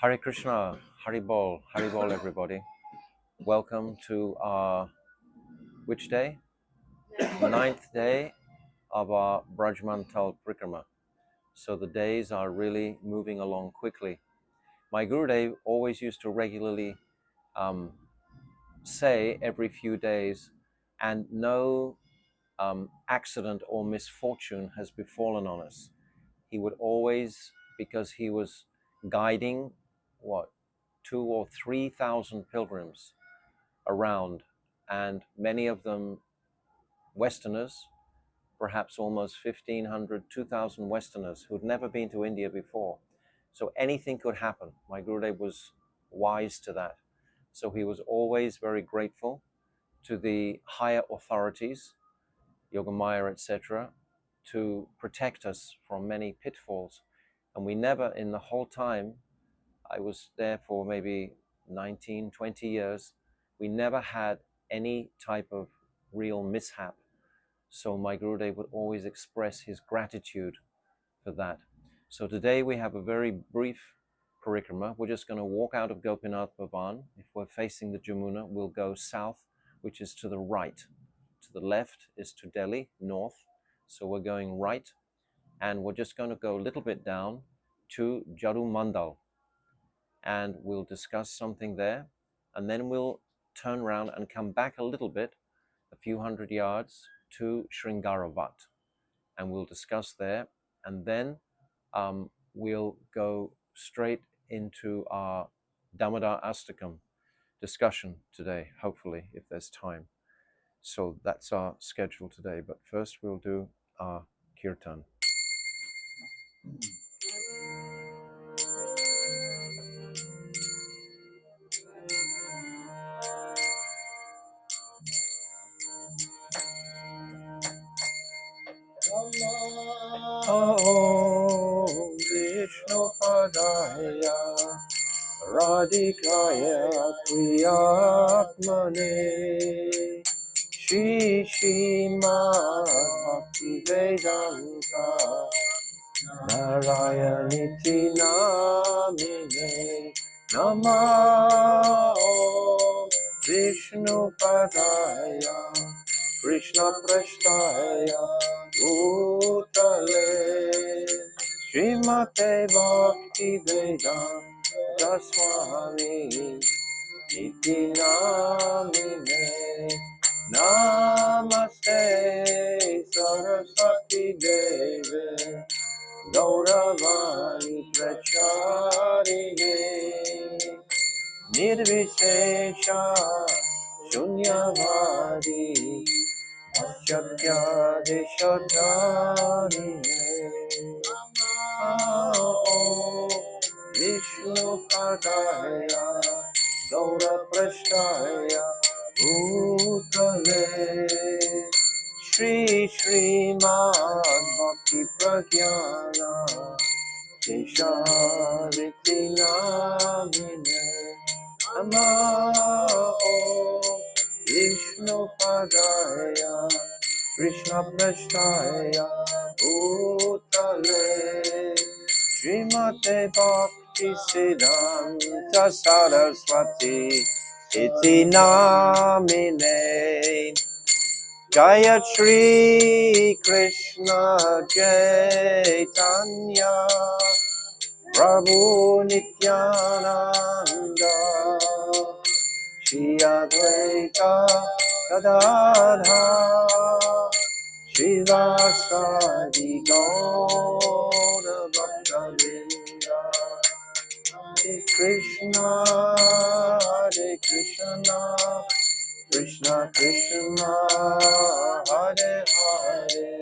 Hare Krishna, Hari Bol everybody. Welcome to our, which day? Ninth day of our Vraja-mandala Parikrama. So the days are really moving along quickly. My Gurudev always used to regularly say every few days, and no accident or misfortune has befallen on us. He would always, because he was guiding, 2,000 or 3,000 pilgrims around, and many of them Westerners, perhaps almost 1,500, 2,000 Westerners who'd never been to India before. So anything could happen. My Gurudev was wise to that. So he was always very grateful to the higher authorities, Yogamaya, etc., to protect us from many pitfalls. And we never, in the whole time, I was there for maybe 19, 20 years, we never had any type of real mishap. So my Gurudev would always express his gratitude for that. So today we have a very brief parikrama. We're just going to walk out of Gopinath Bhavan. If we're facing the Jamuna, we'll go south, which is to the right. To the left is to Delhi, north. So we're going right. And we're just going to go a little bit down to Jhadu-mandala. And we'll discuss something there. And then we'll turn around and come back a little bit, a few hundred yards, to Shringar-vat. And we'll discuss there. And then we'll go straight into our Damodarashtakam discussion today, hopefully, if there's time. So that's our schedule today. But first we'll do our kirtan. Om Vishnu Padaya Radhikaya Priyatmane Shri Bhakti Vedanta Narayaniti Namine Nama Vishnu Padaya Krishna Prasthaya Bhutale Srimate Bhakti Vedanta Swami Iti Namine Namaste Saraswati Deve Gauravani Pracharine Nirvishesha Shunyavadi Achyadhyadeshatarine Vishnu Padaya Gaura Prasthaya Bhutale Shri Bhakti Pragyana Keshariti Namine Nama Vishnu Padaya Krishna Prasthaya Bhutale Srimate Bhakti Siddhanta Saraswati Iti Namine Jaya Shri Krishna Chaitanya Prabhu Nityananda Shri Advaita Gadadhara Srivastadi Gaura Bhaktavinda Hare Krishna Krishna Krishna Hare Hare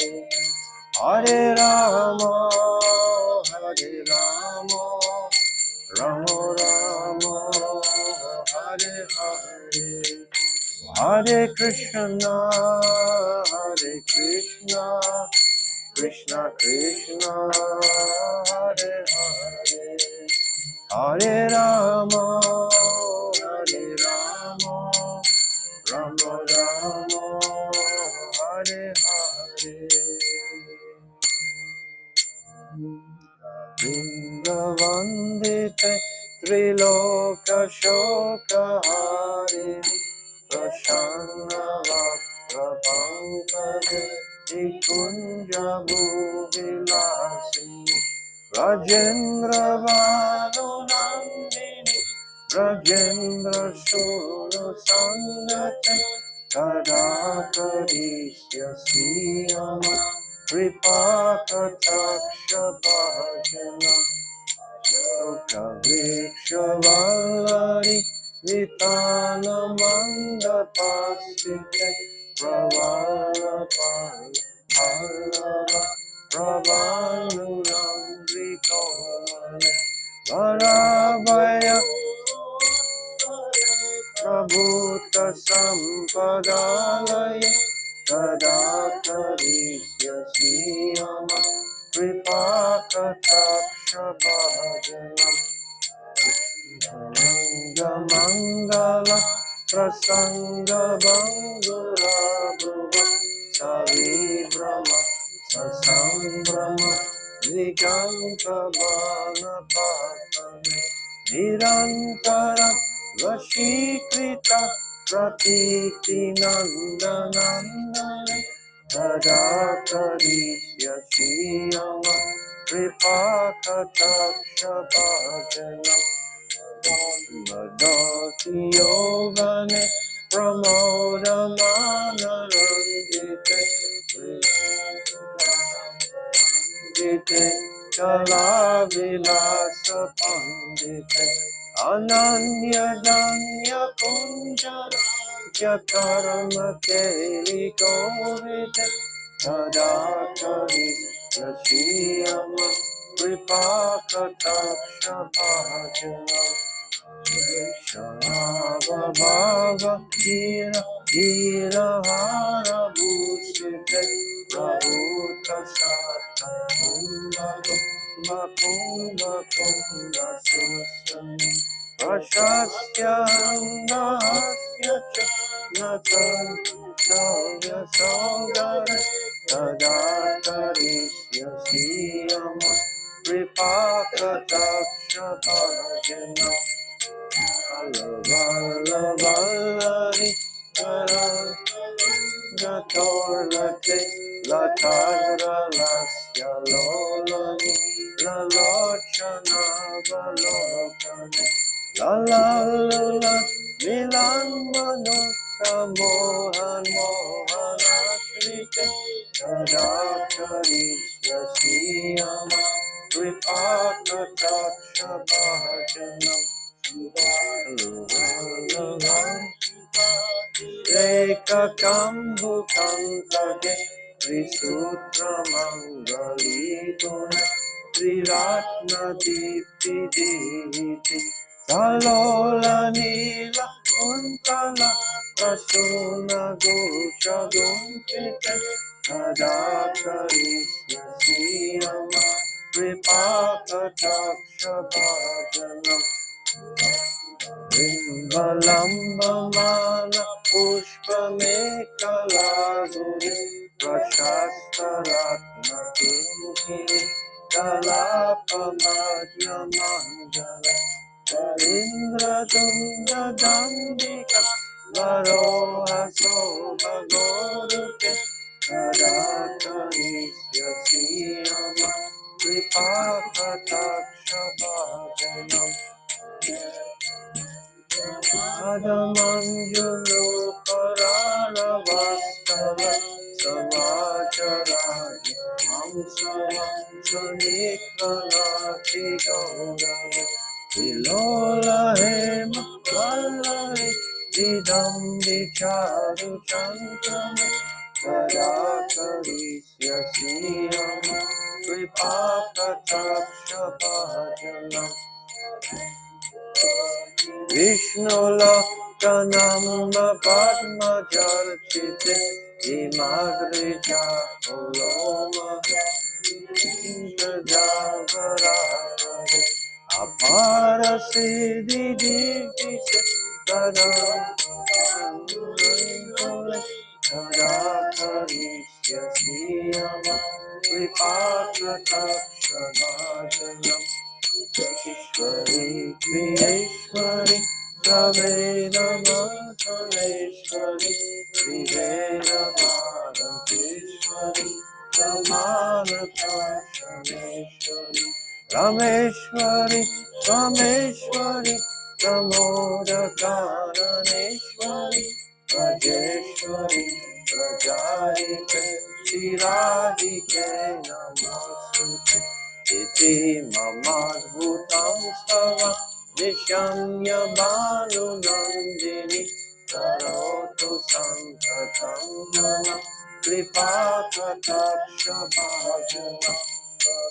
Hare Rama Rama Rama Hare Hare Hare Krishna Krishna Krishna Hare Hare Hare Rama Rama Rama Hare Hare Vrindavandite Triloka Shokaharini Prasannavakra Pankade Nikunja Bhuvilasini Rajendra Vanu Nandini Rajendra Shuru Sangate Kadakarisya Siyama Kripakataksha Bhajana Kavikshavallari Vitana Mandapasite Pravalapal Pallava Pravanurandrikovane Varavaya Prabhuta Sampadalaya Kadakarisya Siyama Kripakataksha Bhajana Vraja-mandala Prasanga Bandura Bhuva Savibrama Sasambrama Nikanta Bana Patane Nirantara Vashikrita Pratiti Nandanandane Tadakarisya Siyama Kripakataksha Bhajana Madhati Yogane Pramodamana Ranjite Jite Chala Vilasa Pandite Ananya Danya Kunjara Jakarama Keli Govite Tadakari Yashiyama Kripakataksha Bhajana Shalava Bhava Kira Kira Hara Bhushite Rahuta Sata Kumba Kumba Kumba Kumba Susami Prashasya Andasya Natan Savya Saudare Tadakarisya Siyama Kripakataksha Bhajana Valavalari Gatorlate Latara Lasya Lolani Lalochana Valokane Lalala Milan Manuka Mohan Mohanashrite Tadakarisya Siyama Kripakataksha Bhajanam Eka Kambu Kantake Trisutra Mangaliduna Triratna Dipti Diti Salola Nila Kuntala Prasuna Gusha Guntite Adakarisya Siyama Kripakataksha Bhajanam Vimbalambamana Pushpamekaladuri Prashastaratna Kinki Kalapamadya Manjala Indra Tunda Dandika Varoha Soba Goruke Kadakarisya Siyama Kripakataksha Bhajanam Adamanjulu Parana Vastava Samacharani Amsava Sunikanati Gaurava Vilola Hema Vallari Vidam Vicharu Chandrama Kadakarisya Siyama Kripakataksha Bhajanam Vishnu Lokanamba Padma Jarchite Imagrija Oloma Javarare Apara Siddhi Divya Sada Kadakarisya Siyama Kripakataksha Bhajanam Ishwari Kriyeshwari Saveda Mataneshwari Triveda Bharateshwari Ramanatashwaneshwari Rameshwari Rameshwari Damodarashtakam Rajeshwari Rajarike Shiradike Namaste Iti Mamadbhutam Stava Nishamya Balu Nandini Karotu Sankatam Jana Kripa Kataksha Bhajana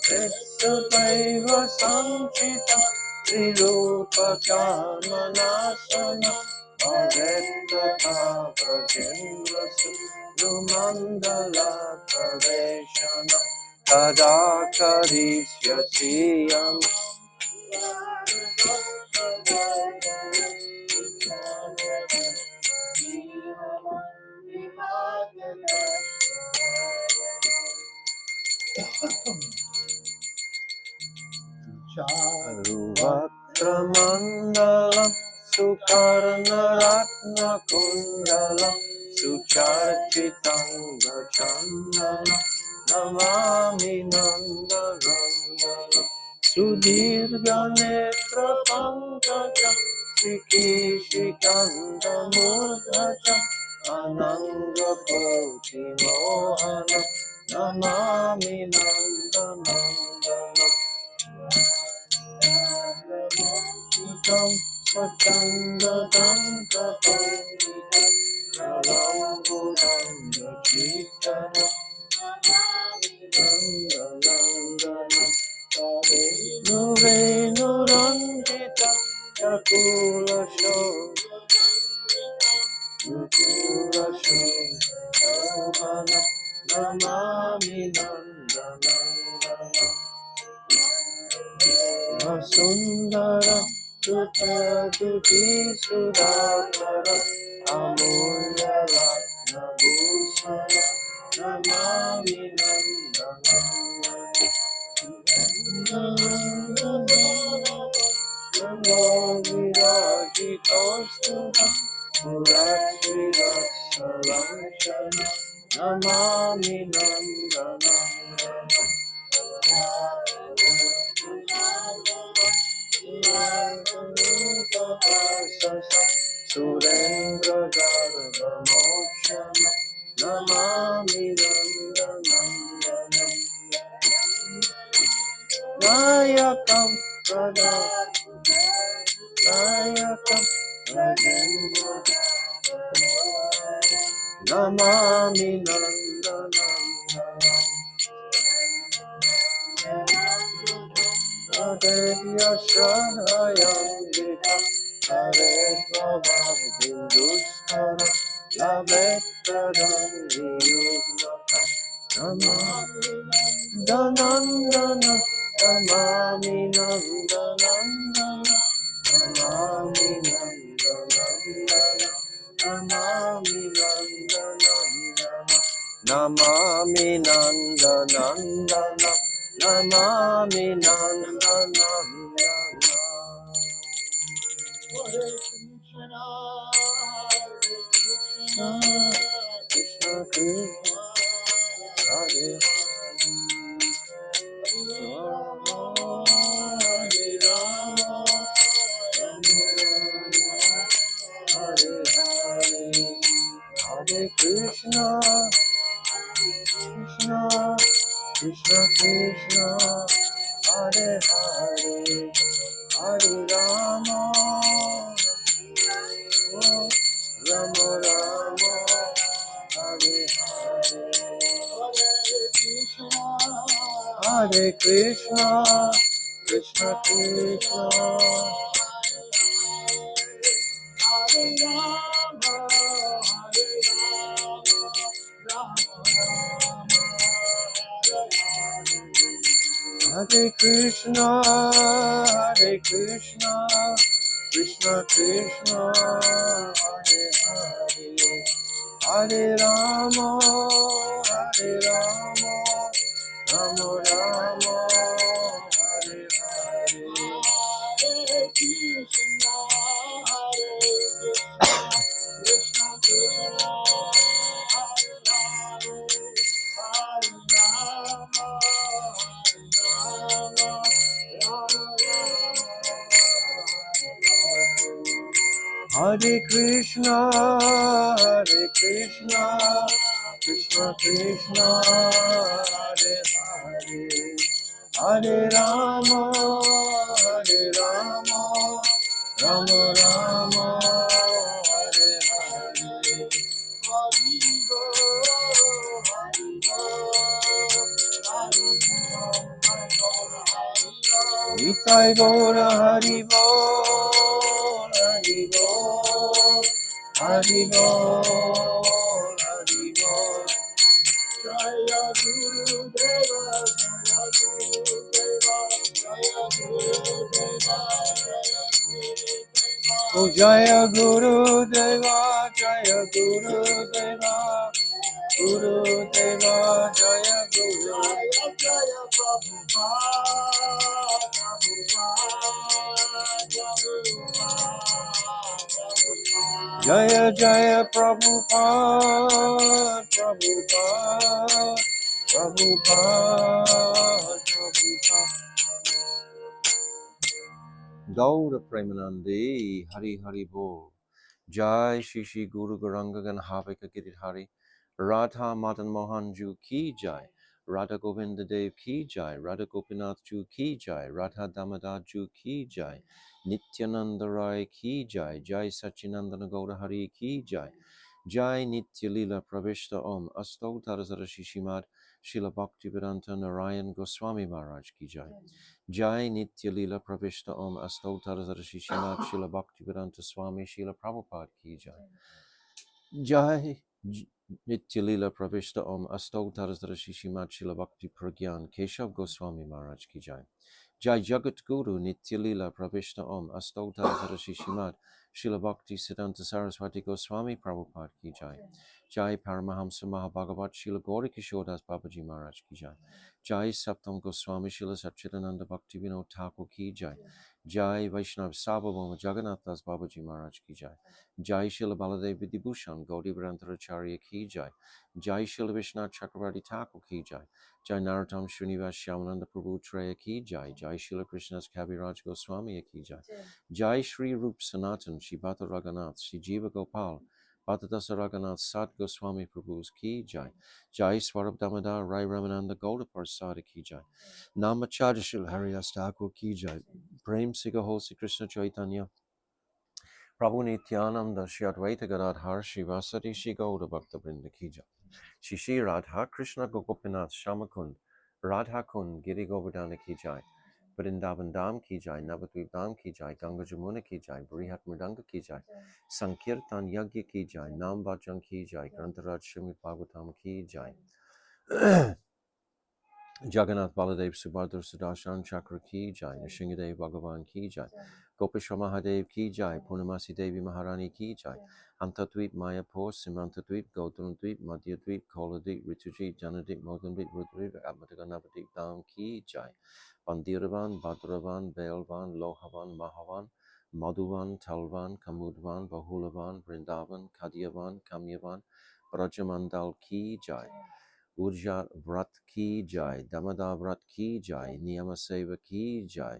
Vetsataiva Sanchita Trirupa Karmanasana Bhavettata Brajendra Srngaravata Parikama Kada Karishyasiyam Jhadu-mandala Sukarnaratna Kundala Sucharchitanga Chandala Namami Nandarandala Sudirga Netra Pankaja Shikishikanda Murgaja Ananga Koti Mohana Namami Nandanandana Satanda Danta Pandita Salamburanga Chitana Nanda Nandana Nure Nurandita Yakula Shobhana Namami Nanda Sundara Duti Sudakara Amulya Ratna Bhusana Namami Namo Virajitostuva Murashirasaranshana Namami Nandana Surendra-garva-moksha Namami Nandanandana Nayakam Nayakam Rajendra Namami Nandanandana Adevya Shranayangita Aredvava Hinduskara Lavettaram Viyugnata Namami Danandana Namami Nandanandana Namami Nandanandana Namami Nandanandana Namami Nandanandana Namami Nandanandana Hare Krishna Krishna Krishna Hare Rama Hare Rama Hare Hare Hare Krishna Krishna Krishna Krishna Hare Hare Hare Rama Rama Rama Hare Hare Hare Krishna Krishna Krishna Hare Rama Hare Krishna Krishna Krishna Hare Hare Hare Rama Rama Rama Hare Hare Hare Krishna, Krishna Krishna, Hare Hare, Hare Rama, Rama Rama, Hare Hare. Hari Nitai Gora Hari Bol, Hari Bol, Hari Bol, Hari Bol. Jaya Guru Deva, Jaya Guru Deva, Jaya Guru Deva, Jaya Guru Deva. Oh Jaya Guru Deva, Jaya Guru Deva, Guru Deva, Jaya Guru. Jaya Jaya Prabhupada, Jaya Jaya Prabhupada, Prabhupada, Prabhupada. Gaura Premanandi, Hari Hari Bol. Jai Shri Shri Guru Garanga Ganhavika Giridhari, Radha Madan Mohan Ju Ki Jai, Radha Govinda Dev Ki Jai, Radha Gopinath Ju Ki Jai, Radha Damodar Ju Ki Jai, Nityananda Rai Ki Jai, Jai Sachinandana Gaura Hari Ki Jai, Jai Nitya Lila Pravishta Om, Asto Tarazara Shishimad, Shila Bhakti Vedanta Narayan Goswami Maharaj Ki Jai. Jai Nitya Lila Pravishta Om Astotar Shishimad Shila Bhaktivedanta Swami Shila Prabhupada Ki Jai. Jai Nitya Lila Pravishta Om Astotar Shishimad Shila Bhakti Pragyan Keshav Goswami Maharaj Ki Jai. Jai Jagat Guru Nitya Lila Pravishta Om Astotar Shishimad Shila Bhakti Siddhanta Saraswati Goswami Prabhupada Ki Jai. Jai Paramahamsa Mahabhagavat Shila Gauri Kishodas Babaji Maharaj Ki Jai. Jai Saptam Goswami Shila Satchidananda Bhakti Vinod Thakur Ki Jai. Jai Vaishnav Sabhavama Jagannath Das Babaji Maharaj Ki Jai. Jai Shila Baladev Vidibhushan Gaudi Varantaracharya Ki Jai. Jai Shila Vishnath Chakravarti Thakur Ki Jai. Jai Narottam Srinivas Shyamananda Prabhu Treya Ki Jai. Jai Shila Krishna's Kaviraj Goswami Ki Jai. Jai Shri Rup Sanatan Shibata Raghunath Shri Jiva Gopal Bhattadasa Raghunath Sat Goswami Prabhu's Ki Jai. Jai Swarab Damodar Rai Ramananda Gauda Parsada Ki Jai. Namacharya Shil Haridas Thakur Ki Jai. Prem Siga Hosi Krishna Chaitanya Prabhu Nityananda Shri Advaita Gadadhar Shivasati Shri Gauda Bhakta Vrinda Ki Jai. Shri Shri Radha Krishna Gopinath Shamakund Radha Kund Giri Govardhana Ki Jai. Vrindavan Dham Ki Jai, Navadvip Dham Ki Jai, Ganga Jamuna Ki Jai, Brihat Mridanga Ki Jai, Sankirtan Yagya Ki Jai, Nam Bhajan Ki Jai, Grantaraj Srimad Bhagavatam Ki Jai. Jagannath Baladev Subhadra Sudarshan Chakra Ki Jai, Nishingadev Bhagavan Ki Jai, Gopeshwar Mahadev Ki Jai, Purnamasi Devi Maharani Ki Jai, Antadvip Mayapur, Simantadvip, Gautramdvip, Madhyadvip, Koladvip, Ritujit, Janadvip, Mogandvip, Rudvip, Atmataganavadvip Dham Ki Jai, Bandiravan, Badravan, Belvan, Lohavan, Mahavan, Madhuvan, Talvan, Kamudvan, Bahulavan, Vrindavan, Kadiavan, Kamyavan, Vraja-mandala Ki Jai. Urja Vrat Ki Jai, Damodar Vrat Ki Jai, Niyama Seva Ki Jai,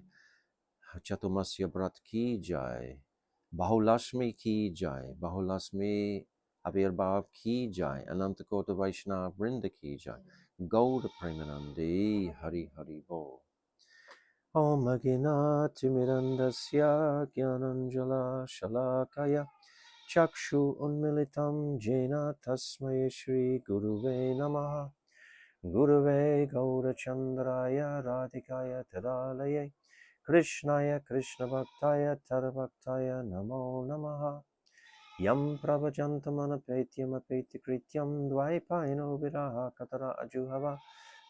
Chatumasya Vrat Ki Jai, Bahulashmi Ki Jai, Bahulashmi Avirbhav Ki Jai, Anantakota Vaishnava Vrinda Ki Jai, Gauda Premanandi, Hari Hari Bol. Om Aginati Mirandasya Gyananjala Shalakaya Chakshu Unmilitam Jena Tasmai Shri Guruve Namaha Gurave Gaurachandraya Radhikaya Tadalaye Krishnaya Krishna Bhaktaya Tadabhaktaya Namo Namaha Yam Pravajantamana Petyam Apeti Krityam Dvaipaino Viraha Katara Ajuhava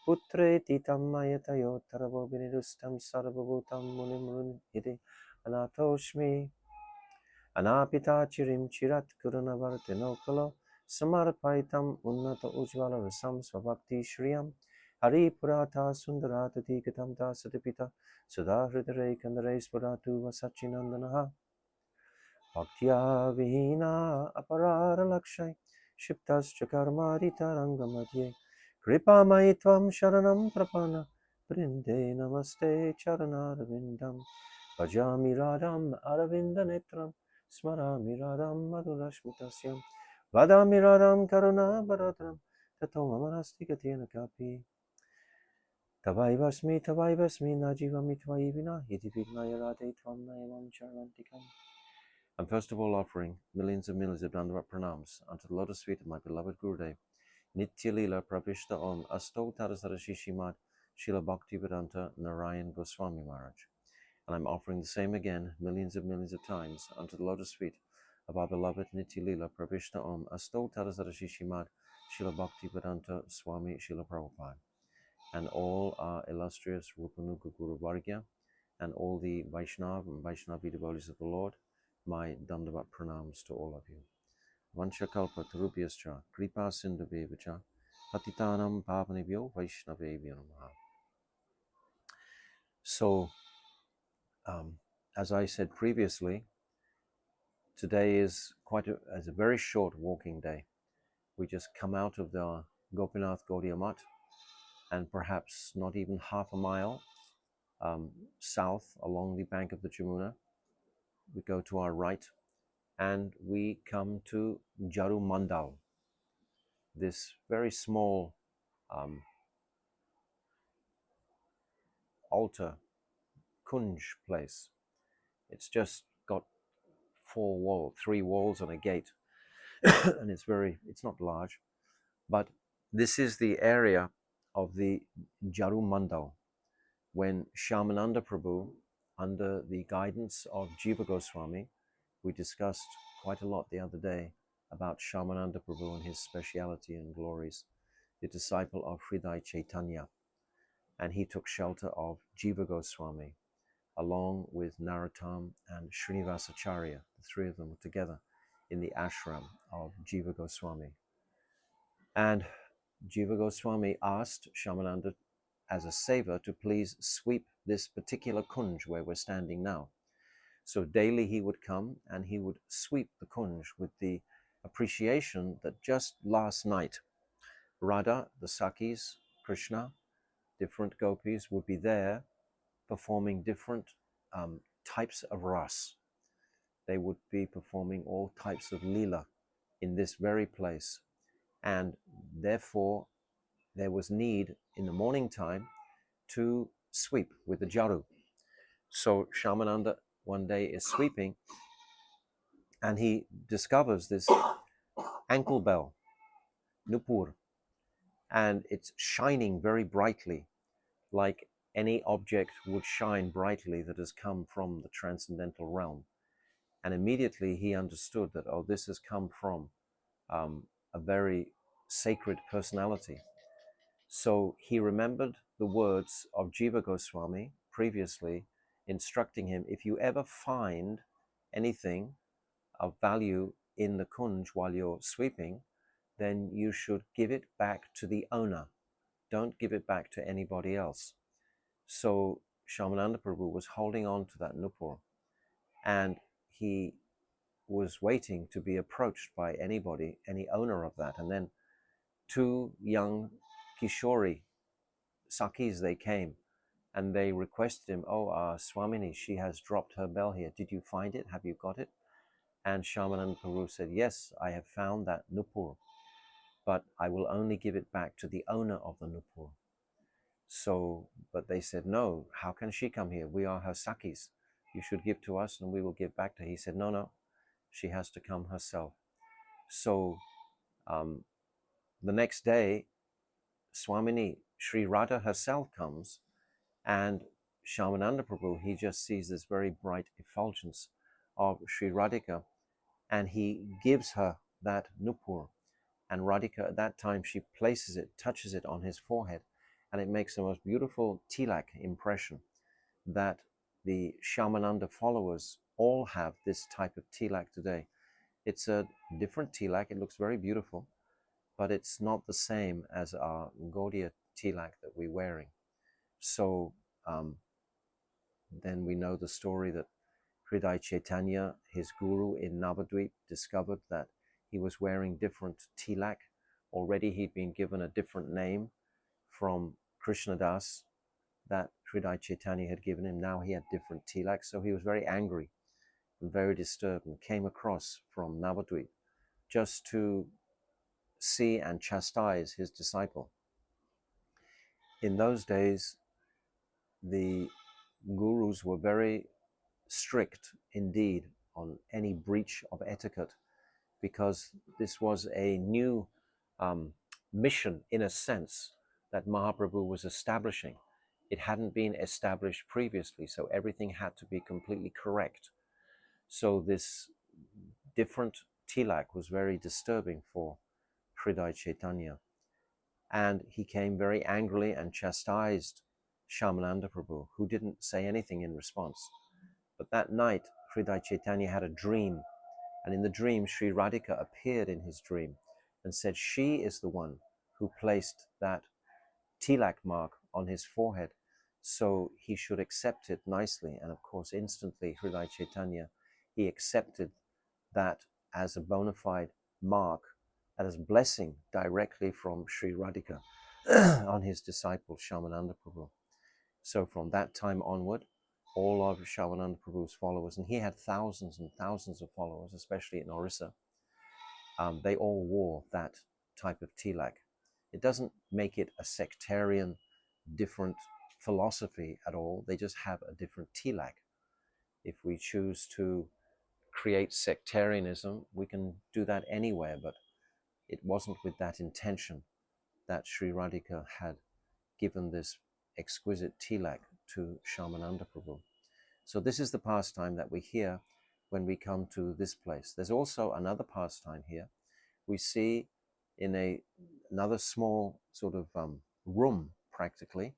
Putre Titam Mayatayo Tarabo Binidustam Sarvabhutam Munimrun Hide Anatoshmi Anapita Chirim Chirat Kurunavaratino Samarapaitam Unnata Ujvala Rasam Svabhakti Shriyam Hari Purata Sundarata Tikatam Dasatipita Sudha Hridare Kandare Spuratu Vasachinandanaha Bhaktya Vihina Aparara Lakshay Shiptas Chakarmari Tarangamadye Kripa Maitvam Sharanam Prapana Brinde Namaste Charana Ravindam Bhajami Radham Aravinda Netram Smara miradam madhurashmitasyam Vadamiradam karuna bharatram Tato mamanastikatena kapi Tavaivasmi najivami tvaivina Iti vignaya radhe tvam nayamam charantikam. I'm first of all offering millions of Dandavat pranams unto the lotus feet of my beloved Gurudev, Nitya Lila Pravishta Om Asto Tadasara Shishimad Srila Bhaktivedanta Narayan Goswami Maharaj. And I'm offering the same again millions of times unto the lotus feet of our beloved Nitya Lila Pravishta Om Asto Tadasara Shishimad Srila Bhaktivedanta Swami Srila Prabhupada. And all our illustrious Rupanuga Guru Vargya and all the Vaishnav and Vaishnavi devotees of the Lord, my Dandavat pranams to all of you. Vanchakalpa Tarubhyascha Kripa Sindhuvevacha Patitanam Pavanebhyo Vaishnavebhyo Namaha. So, as I said previously, today is a very short walking day. We just come out of the Gopinath Gaudiya Math, and perhaps not even half a mile south along the bank of the Jamuna. We go to our right and we come to Jhadu-mandala, this very small altar, kunj place. It's just got three walls and a gate, and it's not large, but this is the area of the Jhadu-mandala. When Shyamananda Prabhu, under the guidance of Jiva Goswami, we discussed quite a lot the other day about Shyamananda Prabhu and his speciality and glories, the disciple of Hridaya Chaitanya, and he took shelter of Jiva Goswami, along with Narottam and Srinivasacharya. The three of them were together in the ashram of Jiva Goswami. And Jiva Goswami asked Shyamananda as a seva to please sweep this particular kunj where we're standing now. So daily he would come and he would sweep the kunj with the appreciation that just last night, Radha, the Sakis, Krishna, different gopis would be there performing different types of ras. They would be performing all types of lila in this very place. And therefore, there was need in the morning time to sweep with the jharu. So Shyamananda one day is sweeping and he discovers this ankle bell, nupur, and it's shining very brightly, like any object would shine brightly that has come from the transcendental realm. And immediately he understood that, oh, this has come from a very sacred personality. So he remembered the words of Jiva Goswami previously instructing him, if you ever find anything of value in the kunj while you're sweeping, then you should give it back to the owner. Don't give it back to anybody else. So Shyamananda Prabhu was holding on to that nupur, and he was waiting to be approached by anybody, any owner of that. And then two young Kishori Sakis, they came and they requested him, oh, Swamini, she has dropped her bell here. Did you find it? Have you got it? And Shyamananda Prabhu said, yes, I have found that nupur, but I will only give it back to the owner of the nupur. So, but they said, no, how can she come here? We are her Sakis. You should give to us and we will give back to her. He said, no, she has to come herself. So the next day, Swamini, Sri Radha herself comes, and Shyamananda Prabhu, he just sees this very bright effulgence of Sri Radhika, and he gives her that nupur. And Radhika, at that time, she places it, touches it on his forehead, and it makes the most beautiful tilak impression that the Shyamananda followers all have this type of tilak today. It's a different tilak, it looks very beautiful, but it's not the same as our Gaudiya tilak that we're wearing. So then we know the story that Hridaya Chaitanya, his guru in Navadvip, discovered that he was wearing different tilak. Already he'd been given a different name from Krishnadas that Hridaya Chaitanya had given him. Now he had different tilak, so he was very angry. and very disturbed and came across from Navadvip just to see and chastise his disciple. In those days, the gurus were very strict indeed on any breach of etiquette, because this was a new mission, in a sense, that Mahaprabhu was establishing. It hadn't been established previously, so everything had to be completely correct. So this different tilak was very disturbing for Hridaya Chaitanya. And he came very angrily and chastised Shyamananda Prabhu, who didn't say anything in response. But that night, Hridaya Chaitanya had a dream, and in the dream, Sri Radhika appeared in his dream and said she is the one who placed that tilak mark on his forehead, so he should accept it nicely. And of course, instantly, Hridaya Chaitanya, he accepted that as a bona fide mark, as blessing directly from Sri Radhika on his disciple Shyamananda Prabhu. So from that time onward, all of Shyamananda Prabhu's followers, and he had thousands and thousands of followers, especially in Orissa, they all wore that type of tilak. It doesn't make it a sectarian, different philosophy at all. They just have a different tilak. If we choose to create sectarianism, we can do that anywhere, but it wasn't with that intention that Sri Radhika had given this exquisite tilak to Shyamananda Prabhu. So this is the pastime that we hear when we come to this place. There's also another pastime here. We see in another small sort of room, practically,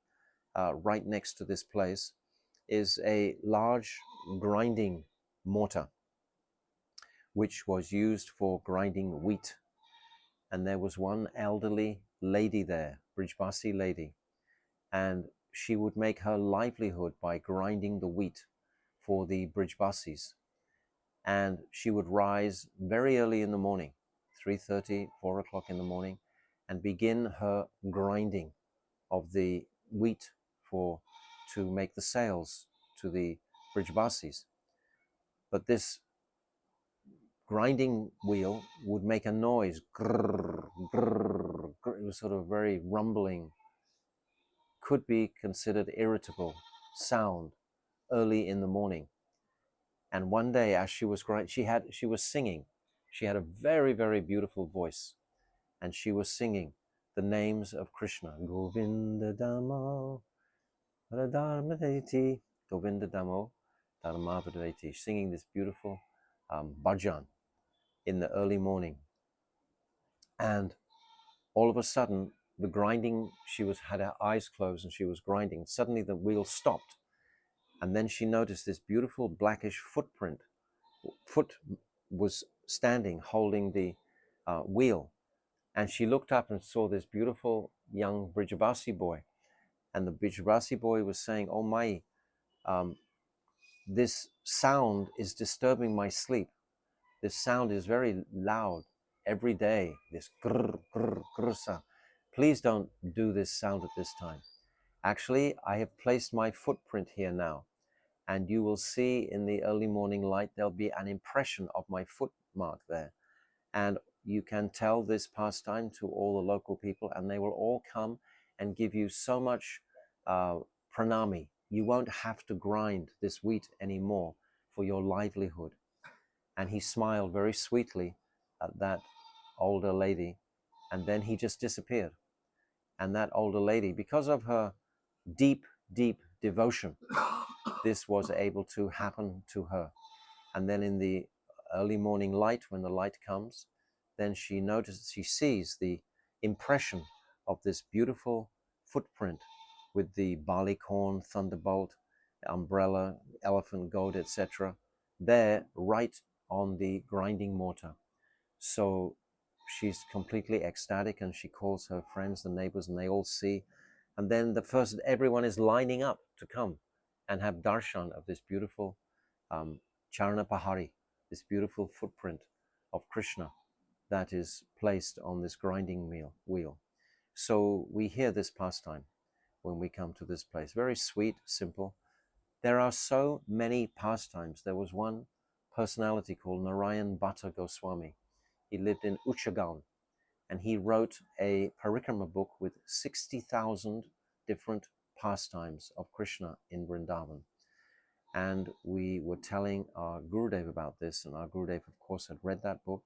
right next to this place, is a large grinding mortar, which was used for grinding wheat. And there was one elderly lady there, Brijbasi lady, and she would make her livelihood by grinding the wheat for the Brijbasis. And she would rise very early in the morning, 3:30, 4 o'clock in the morning, and begin her grinding of the wheat to make the sales to the Brijbasis. But this grinding wheel would make a noise, grrr, grrr, grrr. It was sort of very rumbling, could be considered irritable sound early in the morning. And one day, as she was grinding, she was singing. She had a very, very beautiful voice, and she was singing the names of Krishna. Govinda Damo Radharmadeti, Govinda Damo Dharmadeti, singing this beautiful bhajan in the early morning. And all of a sudden, the grinding, had her eyes closed and she was grinding. Suddenly the wheel stopped. And then she noticed this beautiful blackish footprint. Foot was standing, holding the wheel. And she looked up and saw this beautiful young Brijabasi boy. And the Brijabasi boy was saying, "Oh my, this sound is disturbing my sleep. This sound is very loud every day, this grrr, grrr, grrr. Please don't do this sound at this time. Actually, I have placed my footprint here now, and you will see in the early morning light, there'll be an impression of my foot mark there. And you can tell this pastime to all the local people, and they will all come and give you so much pranami. You won't have to grind this wheat anymore for your livelihood." And he smiled very sweetly at that older lady, and then he just disappeared. And that older lady, because of her deep, deep devotion, this was able to happen to her. And then in the early morning light, when the light comes, then she sees the impression of this beautiful footprint with the barley corn, thunderbolt, umbrella, elephant goat, etc., there right on the grinding mortar. So she's completely ecstatic, and she calls her friends, the neighbors, and they all see. And then everyone is lining up to come and have darshan of this beautiful charana pahari, this beautiful footprint of Krishna that is placed on this grinding wheel. So we hear this pastime when we come to this place. Very sweet, simple. There are so many pastimes. There was one personality called Narayan-bhatta Goswami. He lived in Uchagan, and he wrote a parikrama book with 60,000 different pastimes of Krishna in Vrindavan. And we were telling our Gurudev about this, and our Gurudev, of course, had read that book.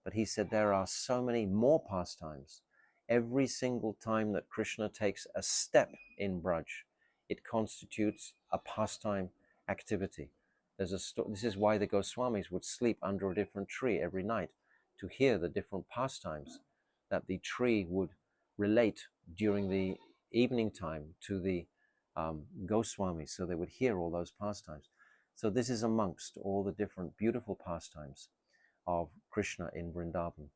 But he said there are so many more pastimes. Every single time that Krishna takes a step in Braj, it constitutes a pastime activity. This is why the Goswamis would sleep under a different tree every night, to hear the different pastimes that the tree would relate during the evening time to the Goswamis, so they would hear all those pastimes. So this is amongst all the different beautiful pastimes of Krishna in Vrindavan.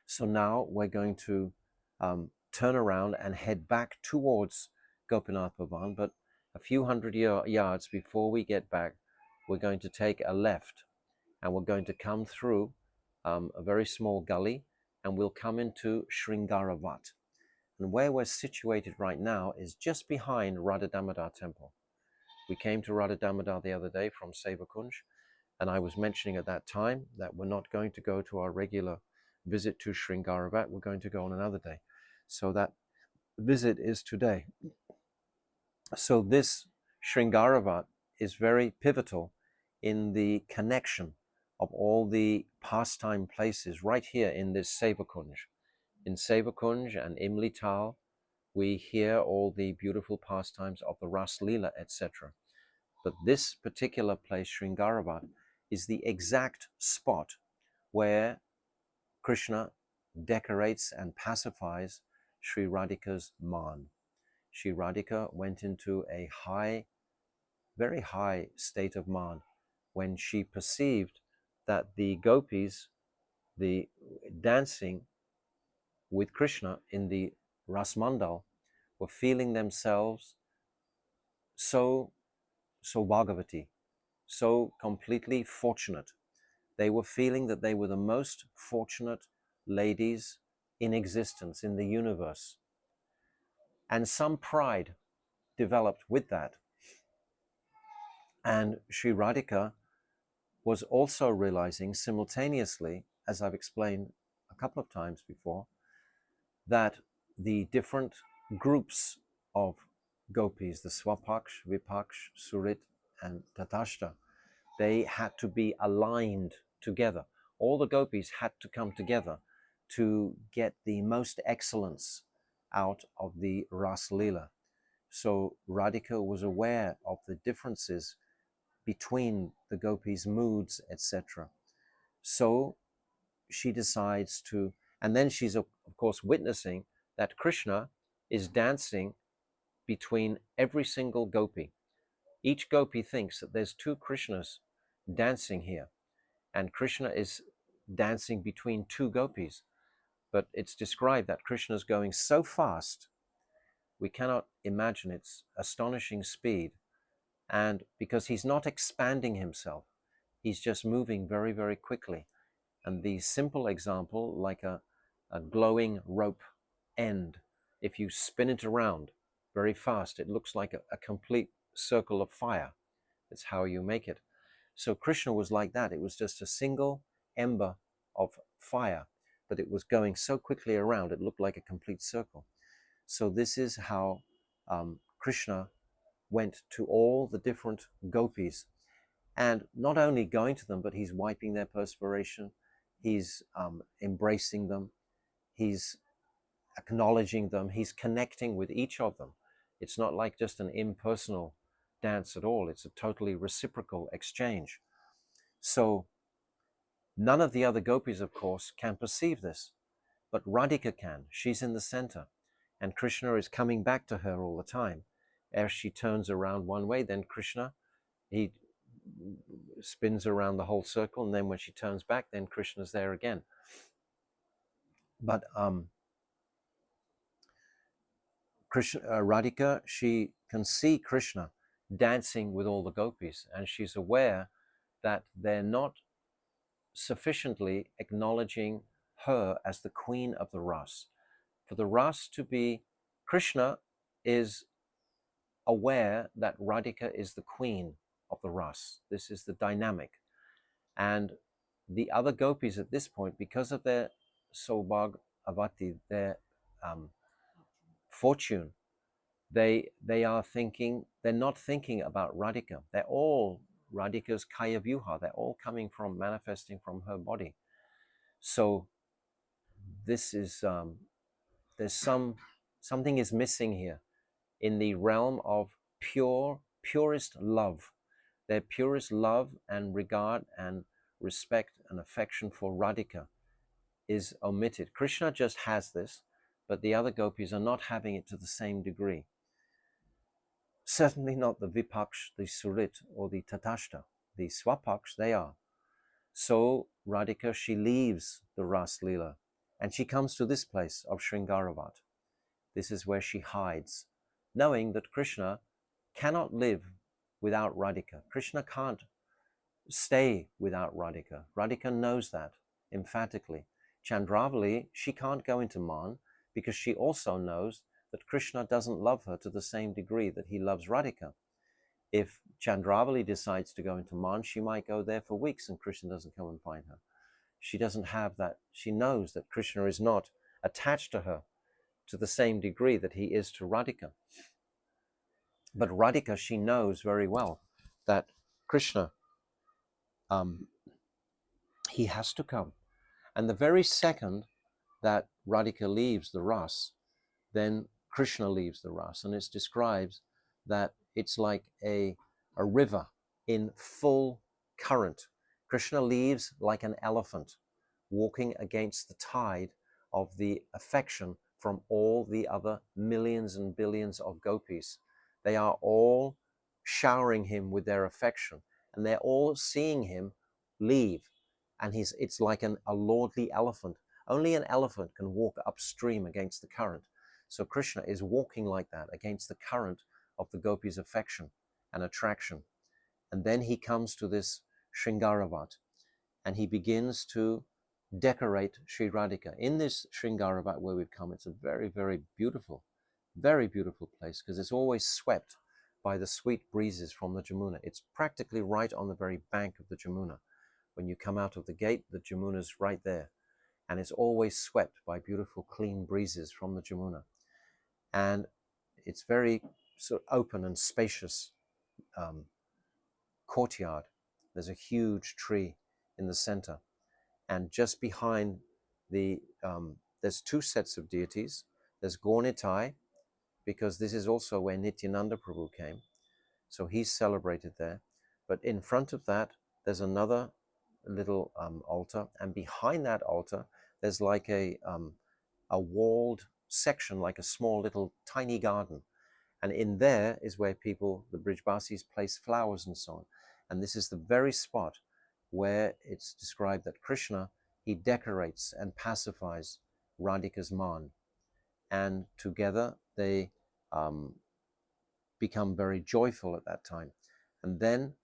So now we're going to turn around and head back towards Gopinath Bhavan, but a few hundred yards before we get back, we're going to take a left, and we're going to come through a very small gully, and we'll come into Shringar-vat. And where we're situated right now is just behind Radha Damodar temple. We came to Radha Damodar the other day from Sevakunj, and I was mentioning at that time that we're not going to go to our regular visit to Srngaravata. We're going to go on another day. So that visit is today. So this Shringar-vat is very pivotal in the connection of all the pastime places right here in this Sevakunj. In Sevakunj and Imli Tal, we hear all the beautiful pastimes of the Ras Leela, etc. But this particular place, Shringar-vat, is the exact spot where Krishna decorates and pacifies Sri Radhika's man. Sri Radhika went into a very high state of man when she perceived that the gopis, the dancing with Krishna in the Ras-mandal, were feeling themselves so Bhagavati, so completely fortunate. They were feeling that they were the most fortunate ladies in existence in the universe. And some pride developed with that. And Sri Radhika was also realizing simultaneously, as I've explained a couple of times before, that the different groups of gopis, the Swapaksh, Vipaksh, Surit, and Tatashta, they had to be aligned together. All the gopis had to come together to get the most excellence out of the Ras Leela. So Radhika was aware of the differences between the gopis' moods, etc. So she decides to, and then she's of course witnessing that Krishna is dancing between every single gopi. Each gopi thinks that there's two Krishnas dancing here, and Krishna is dancing between two gopis. But it's described that Krishna is going so fast, we cannot imagine its astonishing speed. And because he's not expanding himself, he's just moving very, very quickly. And the simple example, like a glowing rope end, if you spin it around very fast, it looks like a complete circle of fire. That's how you make it. So Krishna was like that. It was just a single ember of fire, but it was going so quickly around, it looked like a complete circle. So this is how Krishna went to all the different gopis, and not only going to them, but he's wiping their perspiration, he's embracing them, he's acknowledging them, he's connecting with each of them. It's not like just an impersonal dance at all. It's a totally reciprocal exchange. So none of the other gopis, of course, can perceive this, but Radhika can. She's in the center, and Krishna is coming back to her all the time. As she turns around one way, then Krishna, he spins around the whole circle, and then when she turns back, then Krishna's there again. But Radhika, she can see Krishna dancing with all the gopis, and she's aware that they're not sufficiently acknowledging her as the queen of the ras. For the ras to be, Krishna is aware that Radhika is the queen of the ras. This is the dynamic. And the other gopis at this point, because of their Sobhag Avati, their fortune, they are thinking, they're not thinking about Radhika. They're all Radhika's Kaya Vyuha. They're all coming from, manifesting from her body. So this is, there's something is missing here in the realm of purest love. Their purest love and regard and respect and affection for Radhika is omitted. Krishna just has this, but the other gopis are not having it to the same degree. Certainly not the Vipaksh, the Surit, or the Tatashta. The Swapaksh, they are. So Radhika, she leaves the Ras Leela and she comes to this place of Srngaravata. This is where she hides, knowing that Krishna cannot live without Radhika. Krishna can't stay without Radhika. Radhika knows that emphatically. Chandravali, she can't go into Man because she also knows that Krishna doesn't love her to the same degree that he loves Radhika. If Chandravali decides to go into Man, she might go there for weeks and Krishna doesn't come and find her. She doesn't have that. She knows that Krishna is not attached to her to the same degree that he is to Radhika. But Radhika, she knows very well that Krishna, he has to come. And the very second that Radhika leaves the Ras, then Krishna leaves the Ras. And it describes that it's like a river in full current. Krishna leaves like an elephant walking against the tide of the affection from all the other millions and billions of gopis. They are all showering him with their affection, and they're all seeing him leave. And it's like a lordly elephant. Only an elephant can walk upstream against the current. So Krishna is walking like that against the current of the gopis' affection and attraction. And then he comes to this Shringar-vat, and he begins to decorate Sri Radhika. In this Shringar-vat where we've come, it's a very, very beautiful place because it's always swept by the sweet breezes from the Jamuna. It's practically right on the very bank of the Jamuna. When you come out of the gate, the Jamuna's right there. And it's always swept by beautiful, clean breezes from the Jamuna. And it's very sort of open and spacious courtyard. There's a huge tree in the center. And just behind there's two sets of deities. There's Gaunitai, because this is also where Nityananda Prabhu came. So he's celebrated there. But in front of that, there's another little altar. And behind that altar, there's like a walled section, like a small little tiny garden. And in there is where people, the Brijbasis, place flowers and so on. And this is the very spot where it's described that Krishna, he decorates and pacifies Radhika's man. And together they become very joyful at that time. And then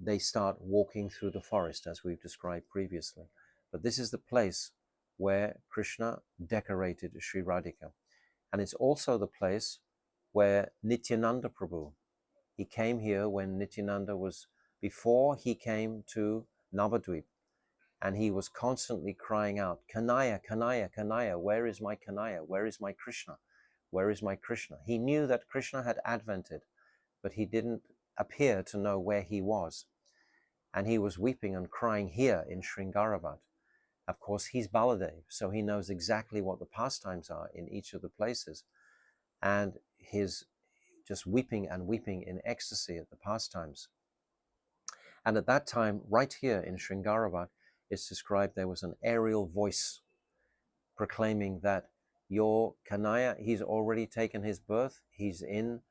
they start walking through the forest, as we've described previously. But this is the place where Krishna decorated Sri Radhika. And it's also the place where Nityananda Prabhu, he came here when Nityananda was, before he came to Navadvip, and he was constantly crying out, Kanaya, Kanaya, Kanaya, where is my Kanaya? Where is my Krishna? Where is my Krishna? He knew that Krishna had advented, but he didn't appear to know where he was. And he was weeping and crying here in Srngaravata. Of course, he's Baladev, so he knows exactly what the pastimes are in each of the places. And his just weeping and weeping in ecstasy at the pastimes. And at that time, right here in Srngaravata, it's described there was an aerial voice proclaiming that your Kanaya, he's already taken his birth. He's in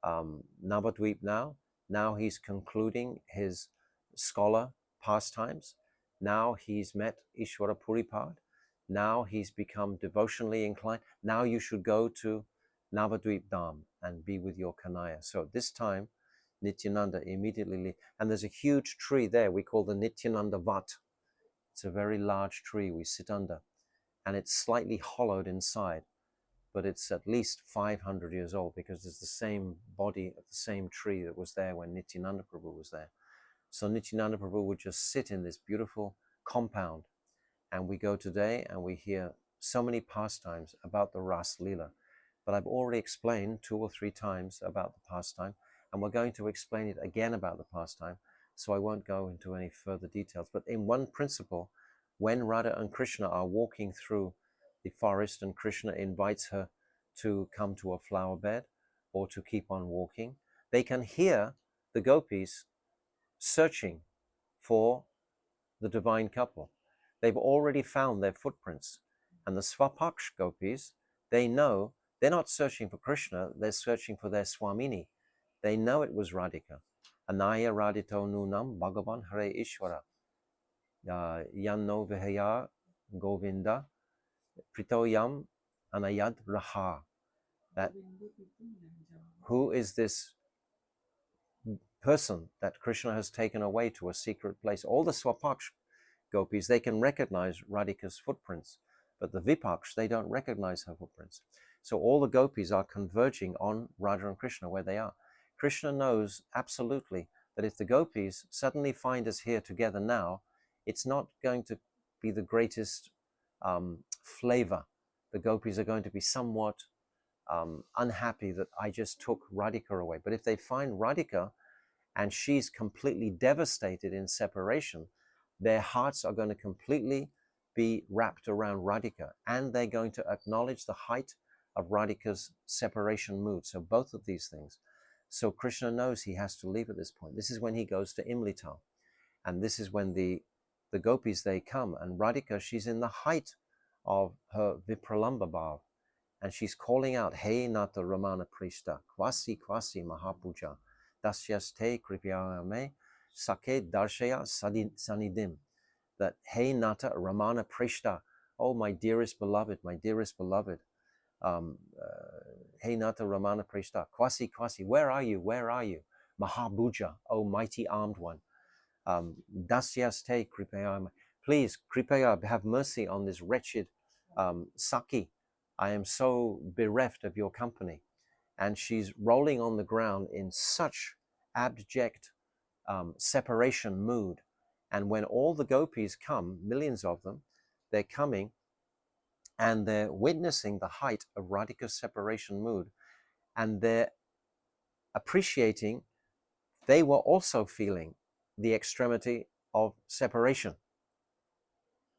Navadvip now. Now he's concluding his scholar pastimes. Now he's met Ishwara Puripad. Now he's become devotionally inclined. Now you should go to Navadvip Dham and be with your Kanaya. So this time, Nityananda immediately, and there's a huge tree there we call the Nityananda Vat. It's a very large tree we sit under, and it's slightly hollowed inside, but it's at least 500 years old because it's the same body of the same tree that was there when Nityananda Prabhu was there. So Nityananda Prabhu would just sit in this beautiful compound, and we go today and we hear so many pastimes about the Ras Leela. But I've already explained 2 or 3 times about the pastime, and we're going to explain it again about the pastime, so I won't go into any further details. But in one principle, when Radha and Krishna are walking through the forest and Krishna invites her to come to a flower bed or to keep on walking, they can hear the gopis searching for the divine couple. They've already found their footprints. And the Svapaksh gopis, they know they're not searching for Krishna, they're searching for their Swamini. They know it was Radhika. Anaya Radhito Nunam Bhagavan Hare Ishwara. Yanno Vihaya Govinda Pritoyam Anayad Raha. That who is this person that Krishna has taken away to a secret place? All the Swapaksh gopis, they can recognize Radhika's footprints, but the Vipaksh, they don't recognize her footprints. So all the gopis are converging on Radha and Krishna where they are. Krishna knows absolutely that if the gopis suddenly find us here together now, it's not going to be the greatest flavor. The gopis are going to be somewhat unhappy that I just took Radhika away. But if they find Radhika and she's completely devastated in separation, their hearts are going to completely be wrapped around Radhika, and they're going to acknowledge the height of Radhika's separation mood. So both of these things. So Krishna knows he has to leave at this point. This is when he goes to Imlital. And this is when the gopis, they come. And Radhika, she's in the height of her Vipralamba Bhav. And she's calling out, Hey Nata Ramana Prishta, Kwasi Kwasi Mahapuja, Dasyaste Kripyame, Sake Darshaya Sanidim. That, Hey Nata Ramana Prishta, oh my dearest beloved, Hey Nata Ramana Prishta, Kwasi Kwasi, where are you, Mahabhuja, oh mighty armed one. Dasyaste Kripyame, please, Kripaya, have mercy on this wretched Saki. I am so bereft of your company. And she's rolling on the ground in such abject separation mood. And when all the gopis come, millions of them, they're coming and they're witnessing the height of Radhika's separation mood. And they're appreciating, they were also feeling the extremity of separation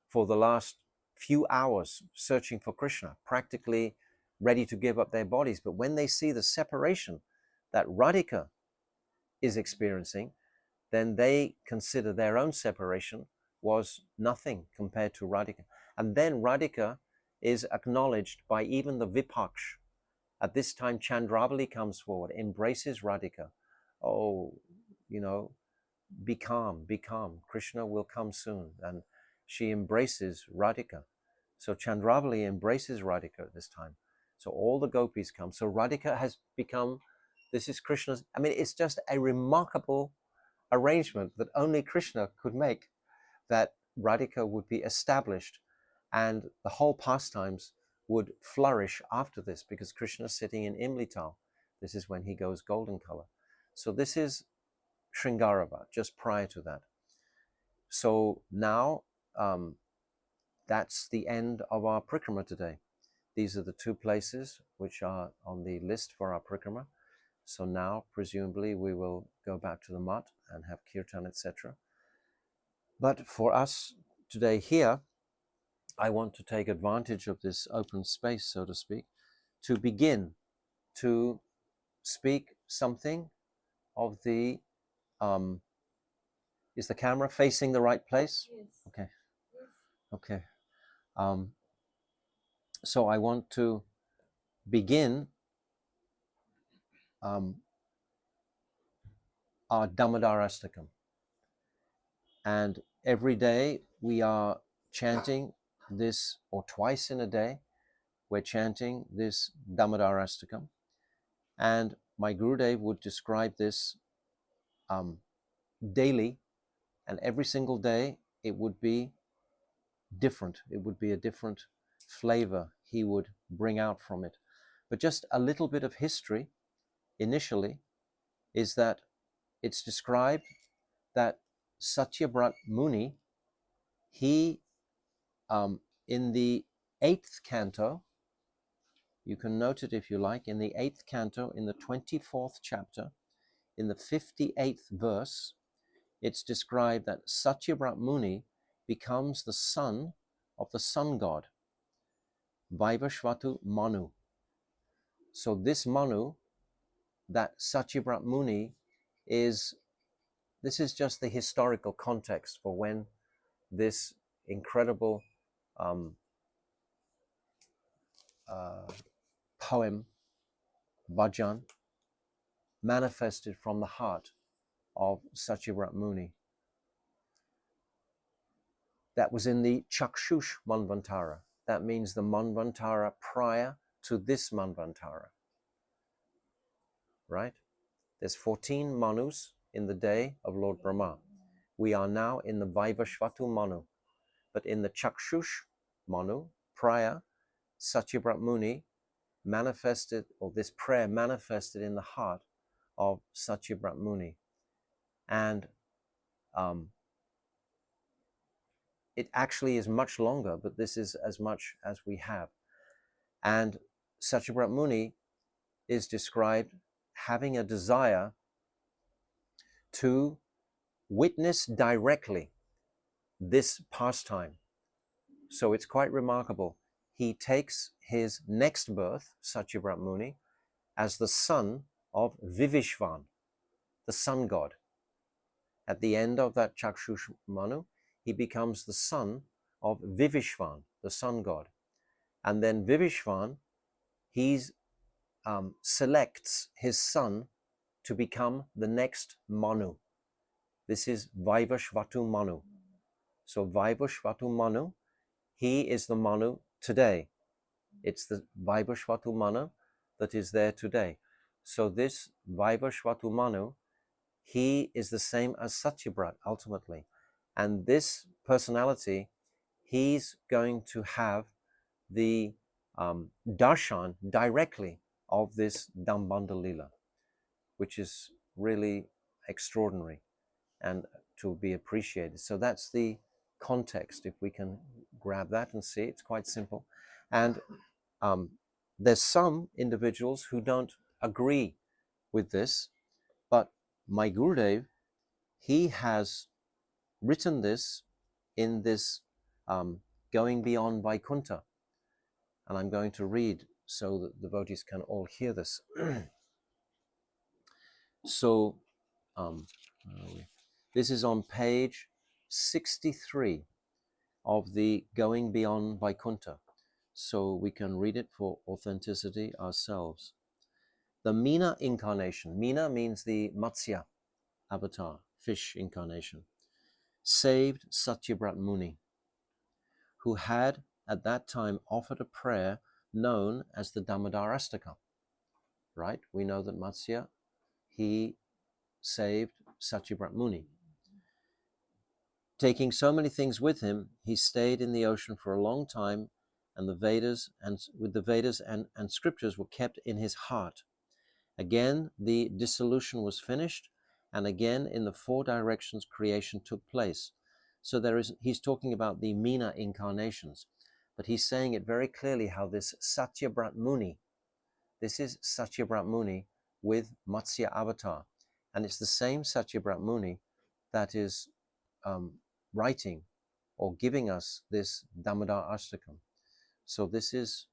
for the last few hours, searching for Krishna, practically ready to give up their bodies. But when they see the separation that Radhika is experiencing, then they consider their own separation was nothing compared to Radhika. And then Radhika is acknowledged by even the Vipaksh. At this time, Chandravali comes forward, embraces Radhika. Oh, be calm, be calm. Krishna will come soon. And she embraces Radhika. So Chandravali embraces Radhika at this time. So all the gopis come. So Radhika has become, this is Krishna's, it's just a remarkable arrangement that only Krishna could make, that Radhika would be established and the whole pastimes would flourish after this, because Krishna is sitting in Imlital. This is when he goes golden color. So this is Srngaravata, just prior to that. So now that's the end of our Parikrama today. These are the 2 places which are on the list for our Parikrama. So now, presumably, we will go back to the mat and have kirtan, etc. But for us today here, I want to take advantage of this open space, so to speak, to begin to speak something of the, is the camera facing the right place? Yes. Okay. Okay. So I want to begin our Damodarashtakam. And every day we are chanting this, or twice in a day, we're chanting this Damodarashtakam. And my Gurudev would describe this daily, and every single day it would be different. It would be a different flavor he would bring out from it. But just a little bit of history initially is that it's described that Satyabrat Muni, he, in the 8th canto, you can note it if you like, in the 8th canto, in the 24th chapter, in the 58th verse, it's described that Satyabrat Muni becomes the son of the sun god, Vaivashvatu Manu. So this Manu, that Satyabrat Muni is, this is just the historical context for when this incredible poem, bhajan, manifested from the heart of Satyabrat Muni. That was in the Chakshush Manvantara. That means the Manvantara prior to this Manvantara, right? There's 14 Manus in the day of Lord Brahma. We are now in the Vaivashvatu Manu, but in the Chakshush Manu, prior, Satyabrat Muni manifested, or this prayer manifested in the heart of Satyabrat Muni. And it actually is much longer, but this is as much as we have. And Satyabrat Muni is described having a desire to witness directly this pastime. So it's quite remarkable. He takes his next birth, Satyabrat Muni, as the son of Vivishvan, the sun god. At the end of that Chakshush Manu, he becomes the son of Vivishvan, the sun god. And then Vivishvan, he selects his son to become the next Manu. This is Vaivashvatu Manu. So Vaivashvatu Manu, he is the Manu today. It's the Vaivashvatu Manu that is there today. So this Vaivashvatu Manu, he is the same as Satyabrat ultimately. And this personality, he's going to have the darshan directly of this Dambanda Lila, which is really extraordinary and to be appreciated. So that's the context, if we can grab that and see. It's quite simple. And there's some individuals who don't agree with this, but my Gurudev, he has written this in this Going Beyond Vaikuntha. And I'm going to read so that the devotees can all hear this. So this is on page 63 of the Going Beyond Vaikuntha. So we can read it for authenticity ourselves. The Meena incarnation. Meena means the Matsya avatar, fish incarnation. Saved Satyabrat Muni, who had at that time offered a prayer known as the Damodarashtakam. Right? We know that Matsya, he saved Satyabrat Muni. Taking so many things with him, he stayed in the ocean for a long time, and the Vedas and scriptures were kept in his heart. Again, the dissolution was finished, and again in the 4 directions creation took place. So he's talking about the Meena incarnations, but he's saying it very clearly how this Satyabrat Muni, this is Satyabrat Muni with Matsya avatar, and it's the same Satyabrat Muni that is writing or giving us this Damodarashtakam. So this is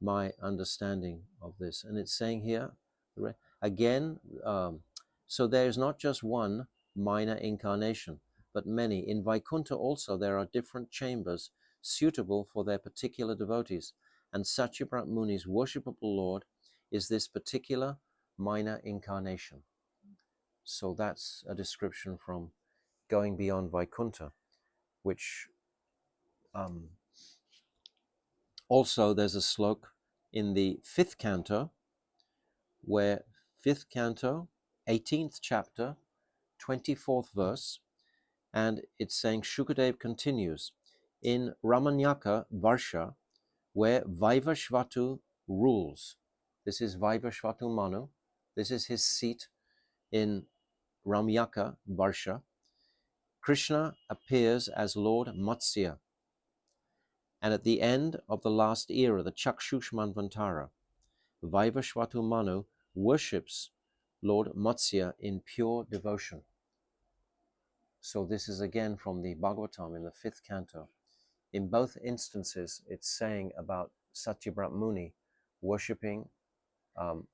my understanding of this. And it's saying here, again, so there is not just one minor incarnation, but many. In Vaikuntha also there are different chambers suitable for their particular devotees. And Satyabrat Muni's worshipable Lord is this particular minor incarnation. So that's a description from Going Beyond Vaikuntha, which also there's a slok in the 5th canto, where 5th canto, 18th chapter, 24th verse, and it's saying Shukadev continues, in Ramanyaka Varsha, where Vaivashvatu rules. This is Vaivashvatu Manu. This is his seat in Ramyaka Varsha. Krishna appears as Lord Matsya, and at the end of the last era, the Chakshush Manvantara, Vaivashvatu Manu worships Lord Matsya in pure devotion. So this is again from the Bhagavatam in the 5th canto. In both instances, it's saying about Satyabrat Muni worshipping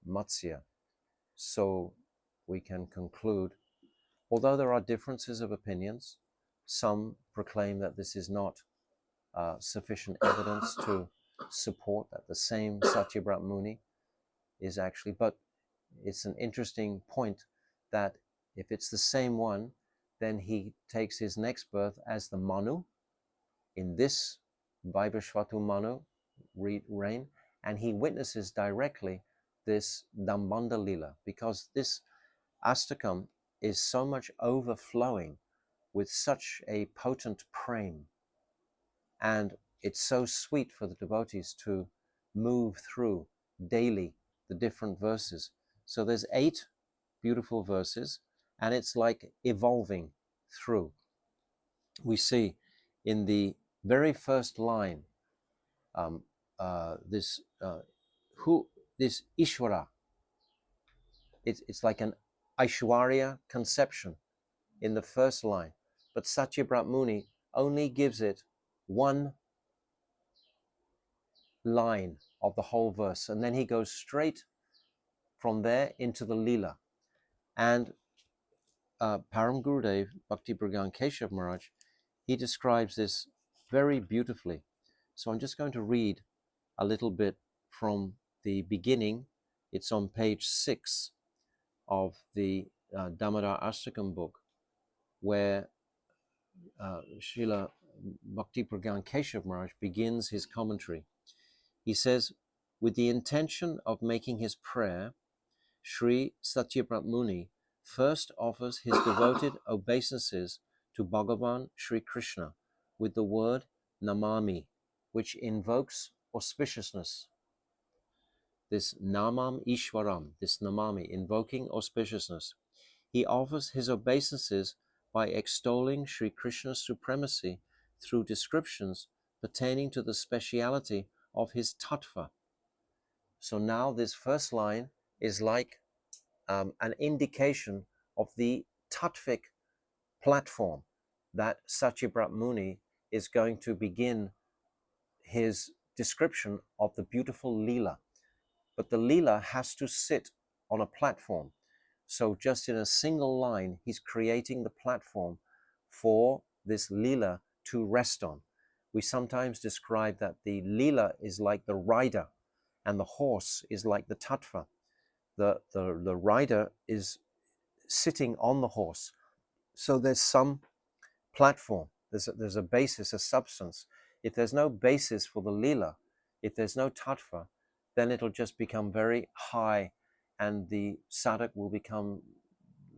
Matsya. So we can conclude, although there are differences of opinions, some proclaim that this is not sufficient evidence to support that the same Satyabrat Muni is actually, but it's an interesting point that if it's the same one, then he takes his next birth as the Manu in this Vaivashvatu Manu reign, and he witnesses directly this Dambanda Lila, because this Astakam is so much overflowing with such a potent prem, and it's so sweet for the devotees to move through daily the different verses. So there's 8 beautiful verses, and it's like evolving through. We see in the very first line, this Ishvara, it's like an Aishwarya conception in the first line, but Satyabrat Muni only gives it one line of the whole verse, and then he goes straight from there into the Leela. And Param Gurudev, Bhakti Pragyan Keshav Maharaj, he describes this very beautifully. So I'm just going to read a little bit from the beginning. It's on page 6 of the Damodarashtakam book, where Srila Bhakti Pragyan Keshav Maharaj begins his commentary. He says, with the intention of making his prayer, Sri Satyabrat Muni first offers his devoted obeisances to Bhagavan Sri Krishna with the word Namami, which invokes auspiciousness. This Namam Ishwaram, this Namami, invoking auspiciousness. He offers his obeisances by extolling Sri Krishna's supremacy through descriptions pertaining to the speciality of his tattva. So now this first line is like an indication of the tattvic platform that Satyabrat Muni is going to begin his description of the beautiful Leela. But the Leela has to sit on a platform. So just in a single line, he's creating the platform for this Leela to rest on. We sometimes describe that the Leela is like the rider and the horse is like the tattva. The rider is sitting on the horse. So there's some platform, there's a basis, a substance. If there's no basis for the Leela, if there's no tattva, then it'll just become very high and the sadhak will become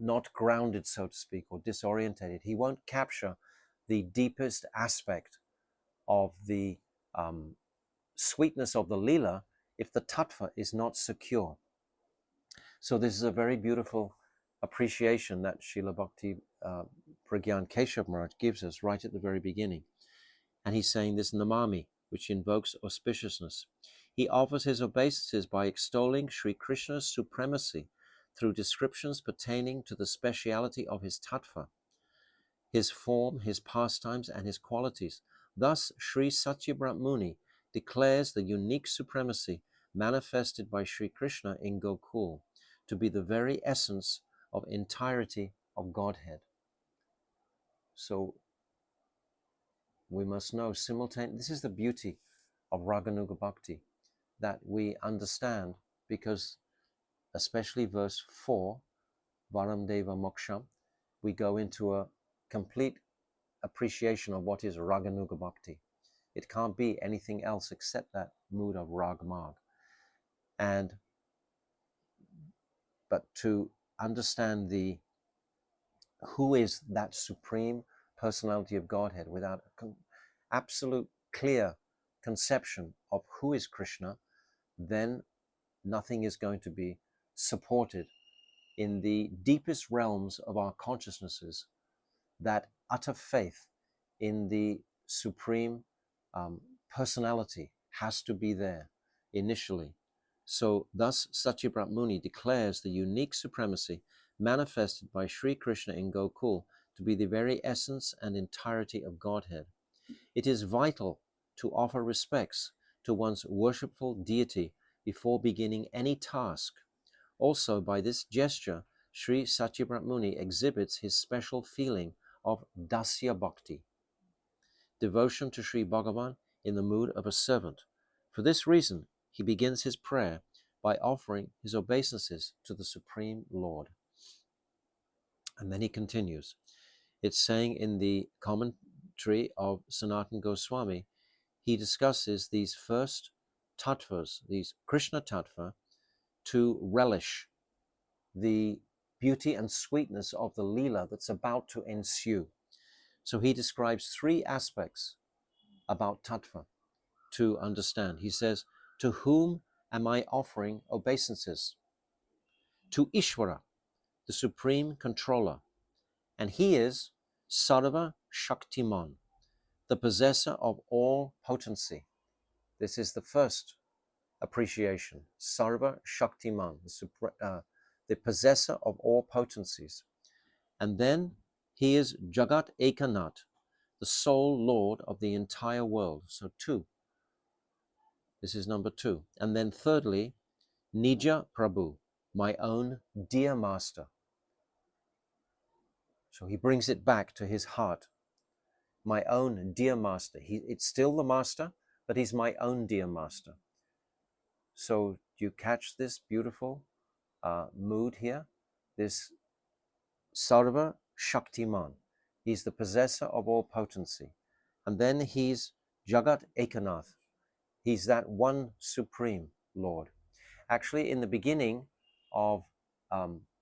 not grounded, so to speak, or disorientated. He won't capture the deepest aspect of the sweetness of the Leela if the tattva is not secure. So this is a very beautiful appreciation that Srila Bhakti Pragyan Keshav Maharaj gives us right at the very beginning. And he's saying this Namami, which invokes auspiciousness. He offers his obeisances by extolling Sri Krishna's supremacy through descriptions pertaining to the speciality of his tattva, his form, his pastimes, and his qualities. Thus, Sri Satyabrat Muni declares the unique supremacy manifested by Sri Krishna in Gokul to be the very essence of entirety of Godhead. So we must know simultaneously, this is the beauty of Raganuga Bhakti, that we understand, because especially verse 4, Varam Deva Moksham, we go into a complete appreciation of what is Raganuga Bhakti. It can't be anything else except that mood of Rag Marg. But to understand who is that supreme personality of Godhead without an absolute clear conception of who is Krishna, then nothing is going to be supported in the deepest realms of our consciousnesses that utter faith in the supreme personality has to be there initially. So thus Satyabrat Muni declares the unique supremacy manifested by Sri Krishna in Gokul to be the very essence and entirety of Godhead. It is vital to offer respects to one's worshipful deity before beginning any task. Also, by this gesture, Sri Satyabrat Muni exhibits his special feeling of dasya bhakti, devotion to Sri Bhagavan in the mood of a servant. For this reason, he begins his prayer by offering his obeisances to the Supreme Lord. And then he continues. It's saying in the commentary of Sanatana Goswami, he discusses these first tattvas, these Krishna tattva, to relish the beauty and sweetness of the Leela that's about to ensue. So he describes three aspects about tattva to understand. He says, to whom am I offering obeisances? To Ishvara, the supreme controller. And he is Sarva Shaktiman, the possessor of all potency. This is the first appreciation. Sarva Shaktiman, the possessor of all potencies. And then he is Jagat Ekanath, the sole Lord of the entire world. So two. This is number two. And then thirdly, Nija Prabhu, my own dear master. So he brings it back to his heart. My own dear master. It's still the master, but he's my own dear master. So you catch this beautiful mood here? This Sarva Shaktiman. He's the possessor of all potency. And then he's Jagat Ekanath. He's that one supreme Lord. Actually, in the beginning of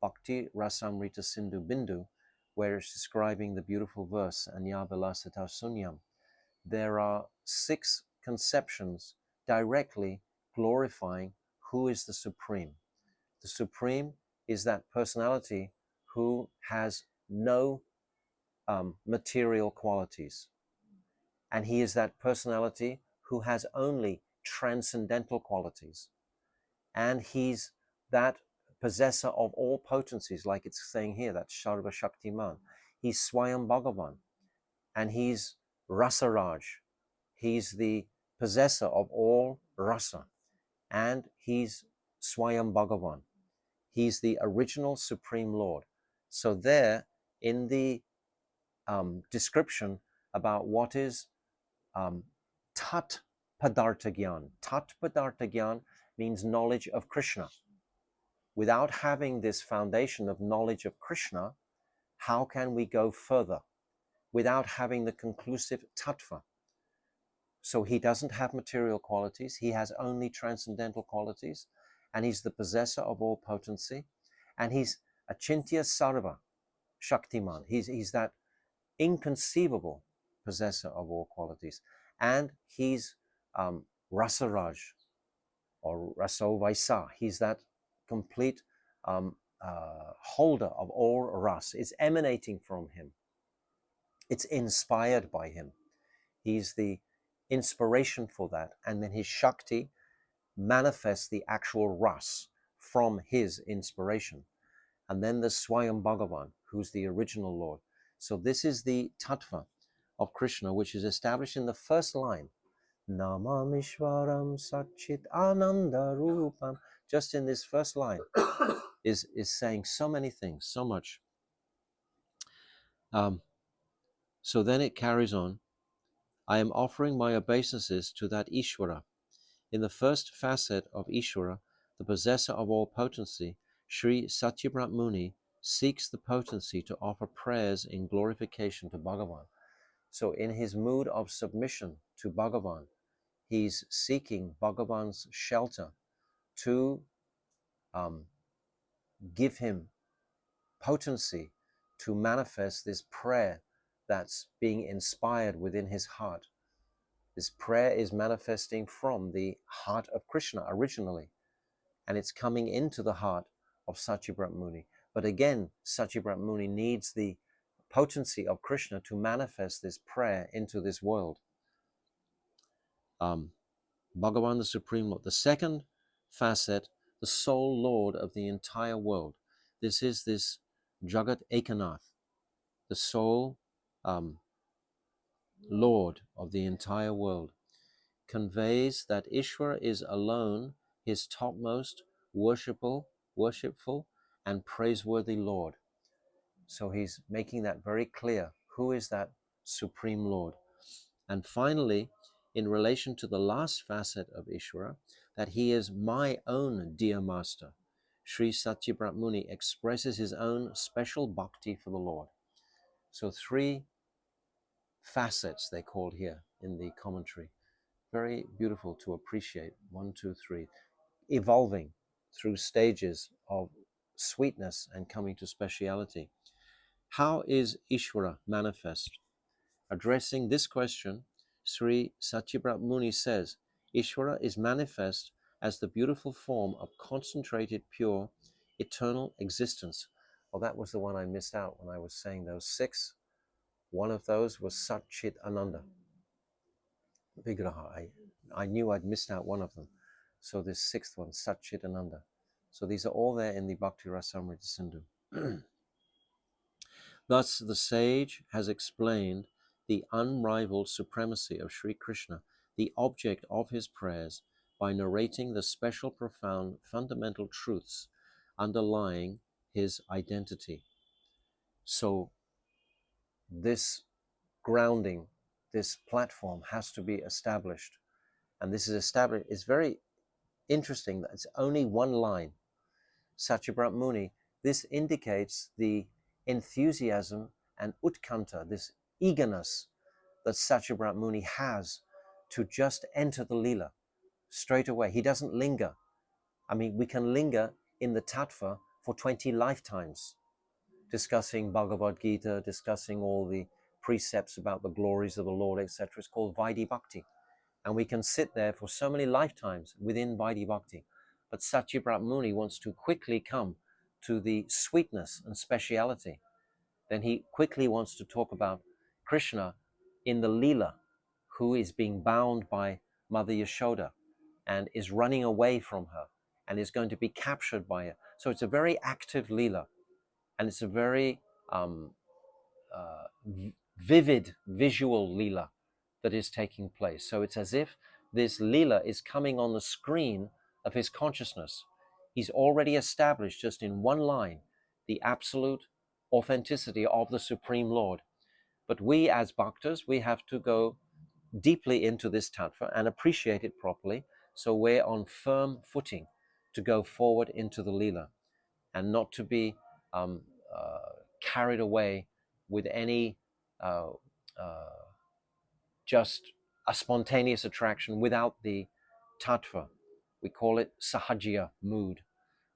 Bhakti Rasamrita Sindhu Bindu, where it's describing the beautiful verse, Anya Vilasata Sunyam, there are 6 conceptions directly glorifying who is the Supreme. The Supreme is that personality who has no material qualities. And he is that personality who has only transcendental qualities. And he's that possessor of all potencies, like it's saying here, that Sarva Shaktiman. He's Swayam Bhagavan, and he's Rasaraj. He's the possessor of all rasa, and he's Swayam Bhagavan. He's the original Supreme Lord. So there, in the description about what is Tat Padartha Gyan. Tat Padartha Gyan means knowledge of Krishna. Without having this foundation of knowledge of Krishna, how can we go further? Without having the conclusive tattva. So he doesn't have material qualities, he has only transcendental qualities, and he's the possessor of all potency, and he's Achintya Sarva Shaktiman. He's that inconceivable possessor of all qualities. And he's Rasaraj, or Raso Vaisa. He's that complete holder of all ras. It's emanating from him. It's inspired by him. He's the inspiration for that. And then his Shakti manifests the actual ras from his inspiration. And then there's Swayam Bhagavan, who's the original Lord. So this is the tattva of Krishna, which is established in the first line. Namamishwaram Satchit Ananda Rupam. Just in this first line is saying so many things, so much. So then it carries on. I am offering my obeisances to that Ishvara. In the first facet of Ishvara, the possessor of all potency, Sri Satyabrat Muni seeks the potency to offer prayers in glorification to Bhagavan. So in his mood of submission to Bhagavan, he's seeking Bhagavan's shelter to give him potency to manifest this prayer that's being inspired within his heart. This prayer is manifesting from the heart of Krishna originally, and it's coming into the heart of Satyabrat Muni. But again, Satyabrat Muni needs the potency of Krishna to manifest this prayer into this world. Bhagavan, the Supreme Lord. The second facet, the sole Lord of the entire world. This is this Jagat Ekanath, the sole Lord of the entire world, conveys that Ishvara is alone his topmost worshipful and praiseworthy Lord. So he's making that very clear. Who is that Supreme Lord? And finally, in relation to the last facet of Ishvara, that he is my own dear master, Sri Satyabrat Muni expresses his own special bhakti for the Lord. So three facets they called here in the commentary. Very beautiful to appreciate. 1, 2, 3. Evolving through stages of sweetness and coming to speciality. How is Ishvara manifest? Addressing this question, Sri Satyabrat Muni says, Ishvara is manifest as the beautiful form of concentrated, pure, eternal existence. Well, that was the one I missed out when I was saying those 6. One of those was Satchit Ananda Vigraha. I knew I'd missed out one of them. So this 6th one, Satchit Ananda. So these are all there in the Bhakti Rasamrita Sindhu. Thus, the sage has explained the unrivaled supremacy of Sri Krishna, the object of his prayers, by narrating the special, profound, fundamental truths underlying his identity. So this grounding, this platform has to be established. And this is established. It's very interesting that it's only one line. Satyabrat Muni, this indicates the enthusiasm and utkanta, this eagerness that Satyabrat Muni has to just enter the Leela straight away. He doesn't linger. I mean, we can linger in the tattva for 20 lifetimes, discussing Bhagavad Gita, discussing all the precepts about the glories of the Lord, etc. It's called Vaidhi Bhakti. And we can sit there for so many lifetimes within Vaidhi Bhakti. But Satyabrat Muni wants to quickly come to the sweetness and speciality. Then he quickly wants to talk about Krishna in the Leela, who is being bound by Mother Yashoda and is running away from her and is going to be captured by her. So it's a very active Leela, and it's a very vivid visual Leela that is taking place. So it's as if this Leela is coming on the screen of his consciousness. He's already established just in one line the absolute authenticity of the Supreme Lord. But we as bhaktas, we have to go deeply into this tattva and appreciate it properly, so we're on firm footing to go forward into the Leela and not to be carried away with any just a spontaneous attraction without the tattva. We call it sahajya mood,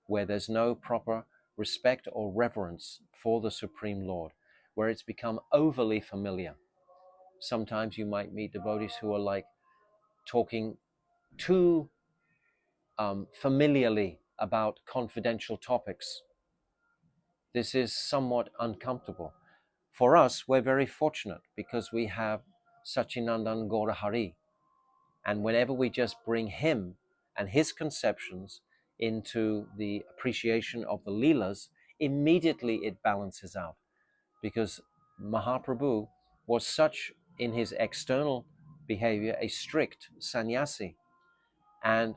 where there's no proper respect or reverence for the Supreme Lord, where it's become overly familiar. Sometimes you might meet devotees who are like talking too familiarly about confidential topics. This is somewhat uncomfortable. For us, we're very fortunate because we have Sachinandan Gaurahari. And whenever we just bring him and his conceptions into the appreciation of the Leelas, immediately it balances out. Because Mahaprabhu was such, in his external behavior, a strict sannyasi. And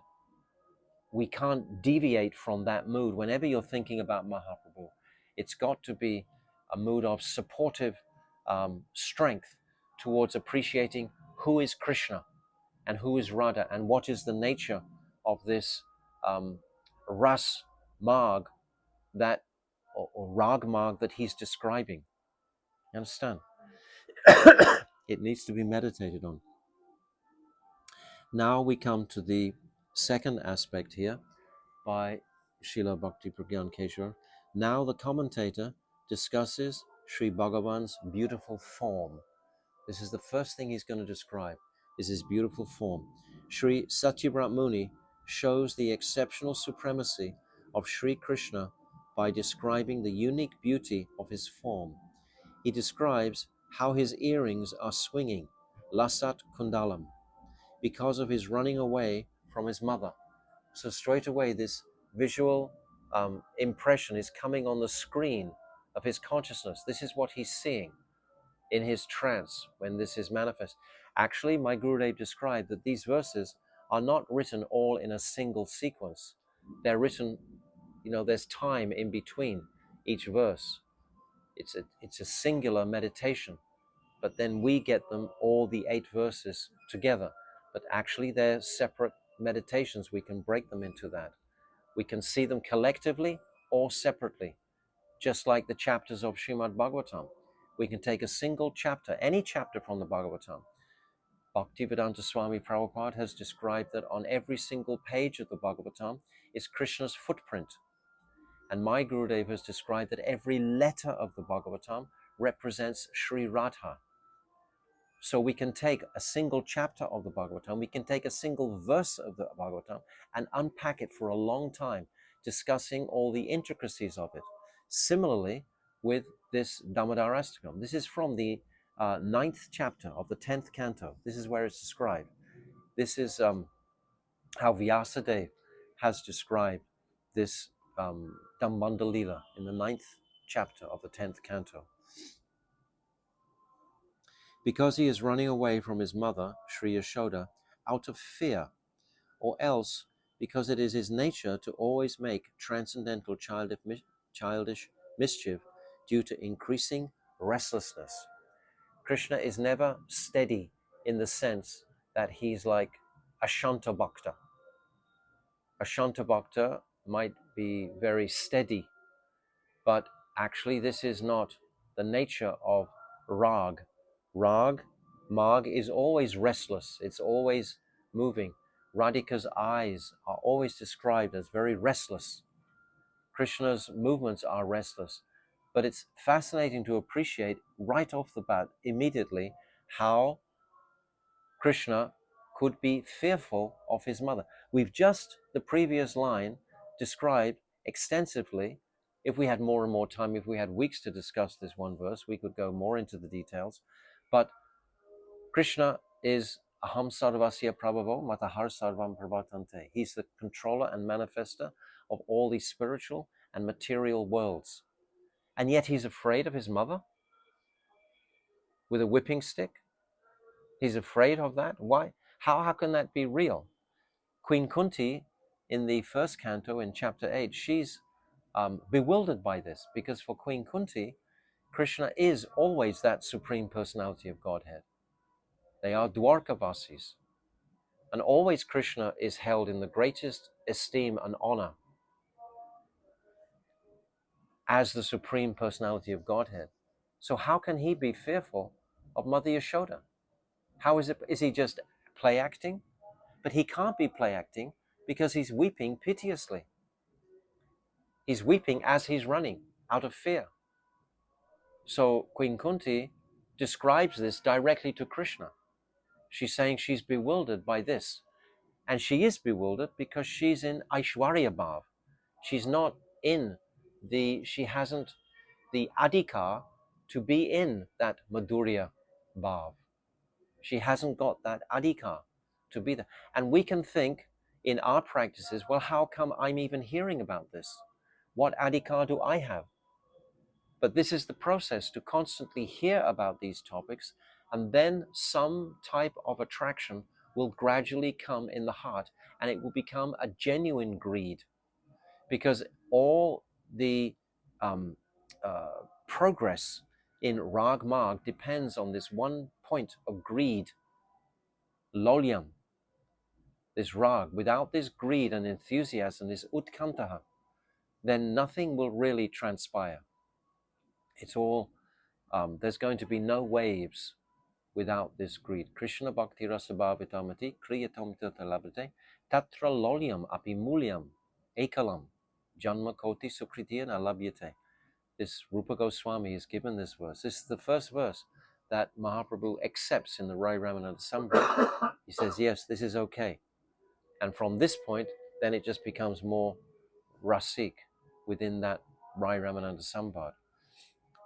we can't deviate from that mood. Whenever you're thinking about Mahaprabhu, it's got to be a mood of supportive strength towards appreciating who is Krishna and who is Radha and what is the nature of this ras marg that or rag marg that he's describing. You understand? It needs to be meditated on. Now we come to the second aspect here by Srila Bhakti Pragyan Keshwar. Now the commentator discusses Sri Bhagavan's beautiful form. This is the first thing he's going to describe, is his beautiful form. Sri Satyabrat Muni shows the exceptional supremacy of Sri Krishna by describing the unique beauty of his form. he describes how his earrings are swinging, lasat kundalam, because of his running away from his mother. So straight away, this visual impression is coming on the screen of his consciousness. This is what he's seeing in his trance when this is manifest. Actually, my Gurudev described that these verses are not written all in a single sequence. They're written, there's time in between each verse. It's a singular meditation, but then we get them, all the 8 verses together. But actually they're separate meditations. We can break them into that. We can see them collectively or separately, just like the chapters of Srimad Bhagavatam. We can take a single chapter, any chapter from the Bhagavatam. Bhaktivedanta Swami Prabhupada has described that on every single page of the Bhagavatam is Krishna's footprint. And my Gurudev has described that every letter of the Bhagavatam represents Sri Radha. So we can take a single chapter of the Bhagavatam, we can take a single verse of the Bhagavatam and unpack it for a long time, discussing all the intricacies of it. Similarly, with this Damodarashtakam, this is from the 9th chapter of the 10th canto. This is where it's described. This is how Vyasadeva has described this Damodarashtakam in the 9th chapter of the 10th canto. Because he is running away from his mother, Sri Yashoda, out of fear, or else because it is his nature to always make transcendental childish mischief due to increasing restlessness. Krishna is never steady in the sense that he's like a Shanta Bhakta. A Shanta Bhakta might be very steady, but actually this is not the nature of Rag. Marg is always restless. It's always moving. Radhika's eyes are always described as very restless. Krishna's movements are restless. But it's fascinating to appreciate right off the bat, immediately, how Krishna could be fearful of his mother. We've just, the previous line, described extensively. If we had more and more time, if we had weeks to discuss this one verse, we could go more into the details. But Krishna is Aham Sarvasya Prabhavo Matahar Sarvam Pravartante. He's the controller and manifester of all these spiritual and material worlds. And yet he's afraid of his mother with a whipping stick. He's afraid of that. Why? How can that be real? Queen Kunti, in the 1st canto, in chapter 8, she's bewildered by this, because for Queen Kunti, Krishna is always that Supreme Personality of Godhead. They are Dwarkavasis. And always Krishna is held in the greatest esteem and honor as the Supreme Personality of Godhead. So how can he be fearful of Mother Yashoda? How is it? Is he just play acting? But he can't be play acting because he's weeping piteously. He's weeping as he's running out of fear. So Queen Kunti describes this directly to Krishna. She's saying she's bewildered by this. And she is bewildered because she's in Aishwarya Bhav. She's not in she hasn't the adhikar to be in that Madhurya Bhav. She hasn't got that adhikar to be there. And we can think in our practices, well, how come I'm even hearing about this? What adhikar do I have? But this is the process, to constantly hear about these topics, and then some type of attraction will gradually come in the heart, and it will become a genuine greed, because all the progress in Rag Marg depends on this one point of greed, lolyam, this rag. Without this greed and enthusiasm, this utkantaha, then nothing will really transpire. It's all, there's going to be no waves without this greed. Krishna bhakti rasabhavitamati kriyatam tatalabhate tatra lolyam apimulyam ekalam janma koti sukritiya nalabhyate. This Rupa Goswami has given this verse. This is the first verse that Mahaprabhu accepts in the Rai Ramananda Sambhava. He says, yes, this is okay. And from this point, then it just becomes more rasik within that Rai Ramananda Sambhava.